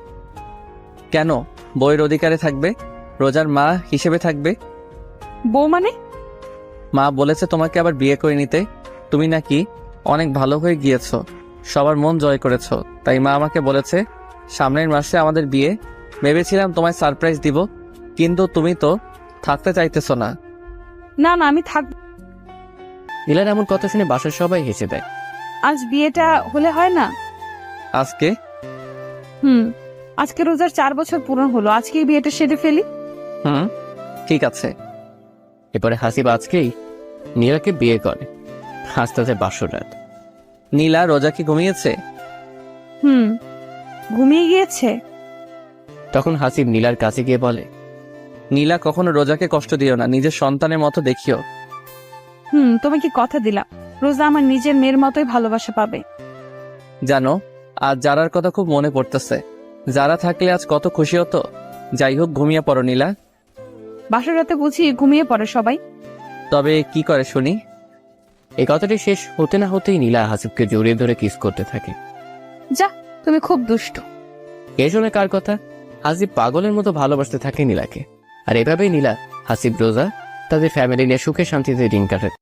কেন বইয়ের অধিকারে থাকবে? রোজার মা হিসেবে থাকবে। বউ মানে? মা বলেছে তোমাকে আবার বিয়ে করে নিতে। তুমি নাকি অনেক ভালো হয়ে গিয়েছো, সবার মন জয় করেছো, তাই মা আমাকে বলেছে সামনের মাসে আমাদের বিয়ে। ভেবেছিলাম তোমায় সারপ্রাইজ দিব, কিন্তু তুমি তো থাকতে চাইতেছো না। না না, আমি থাক। নীলার এমন কথা শুনে বাসার সবাই হেসে দেয়। আজ বিয়েটা হলে হয় না? আজকে? আজকে রোজার 4 বছর পূরণ হলো, আজকেই বিয়েটা সেরে ফেলি। ঠিক আছে। এরপরে হাসিব আজকেই নীলাকে বিয়ে করে। আস্তে আস্তে বাসর রাত। নীলা রোজা কি ঘুমিয়েছে? ঘুমিয়ে গিয়েছে। তখন হাসিব নীলার কাছে গিয়ে বলে, নীলা কখনো রোজাকে কষ্ট দিও না, নিজের সন্তানের মতো দেখিও। তোমাকে কথা দিলাম, রোজা আমার নিজের মেয়ের মতোই ভালোবাসা পাবে। জানো, আজ যারার কথা খুব মনে পড়তেছে। যারা থাকলে আজ কত খুশি হতো। যাই হোক, ঘুমিয়ে পড়ো নীলা। বাসর রাতে বুঝি ঘুমিয়ে পড়ে সবাই? তবে কি করে শুনি? এই কথাটি শেষ হতে না হতেই নীলা হাসিবকে জড়িয়ে ধরে কিস করতে থাকে। যা, তুমি খুব দুষ্ট। এ শুনে কার কথা? হাসিব পাগলের মতো ভালোবাসতে থাকে নীলাকে। আর এভাবেই নীলা, হাসিব, রোজা তাদের ফ্যামিলি নিয়ে সুখে শান্তিতে দিন কাটায়।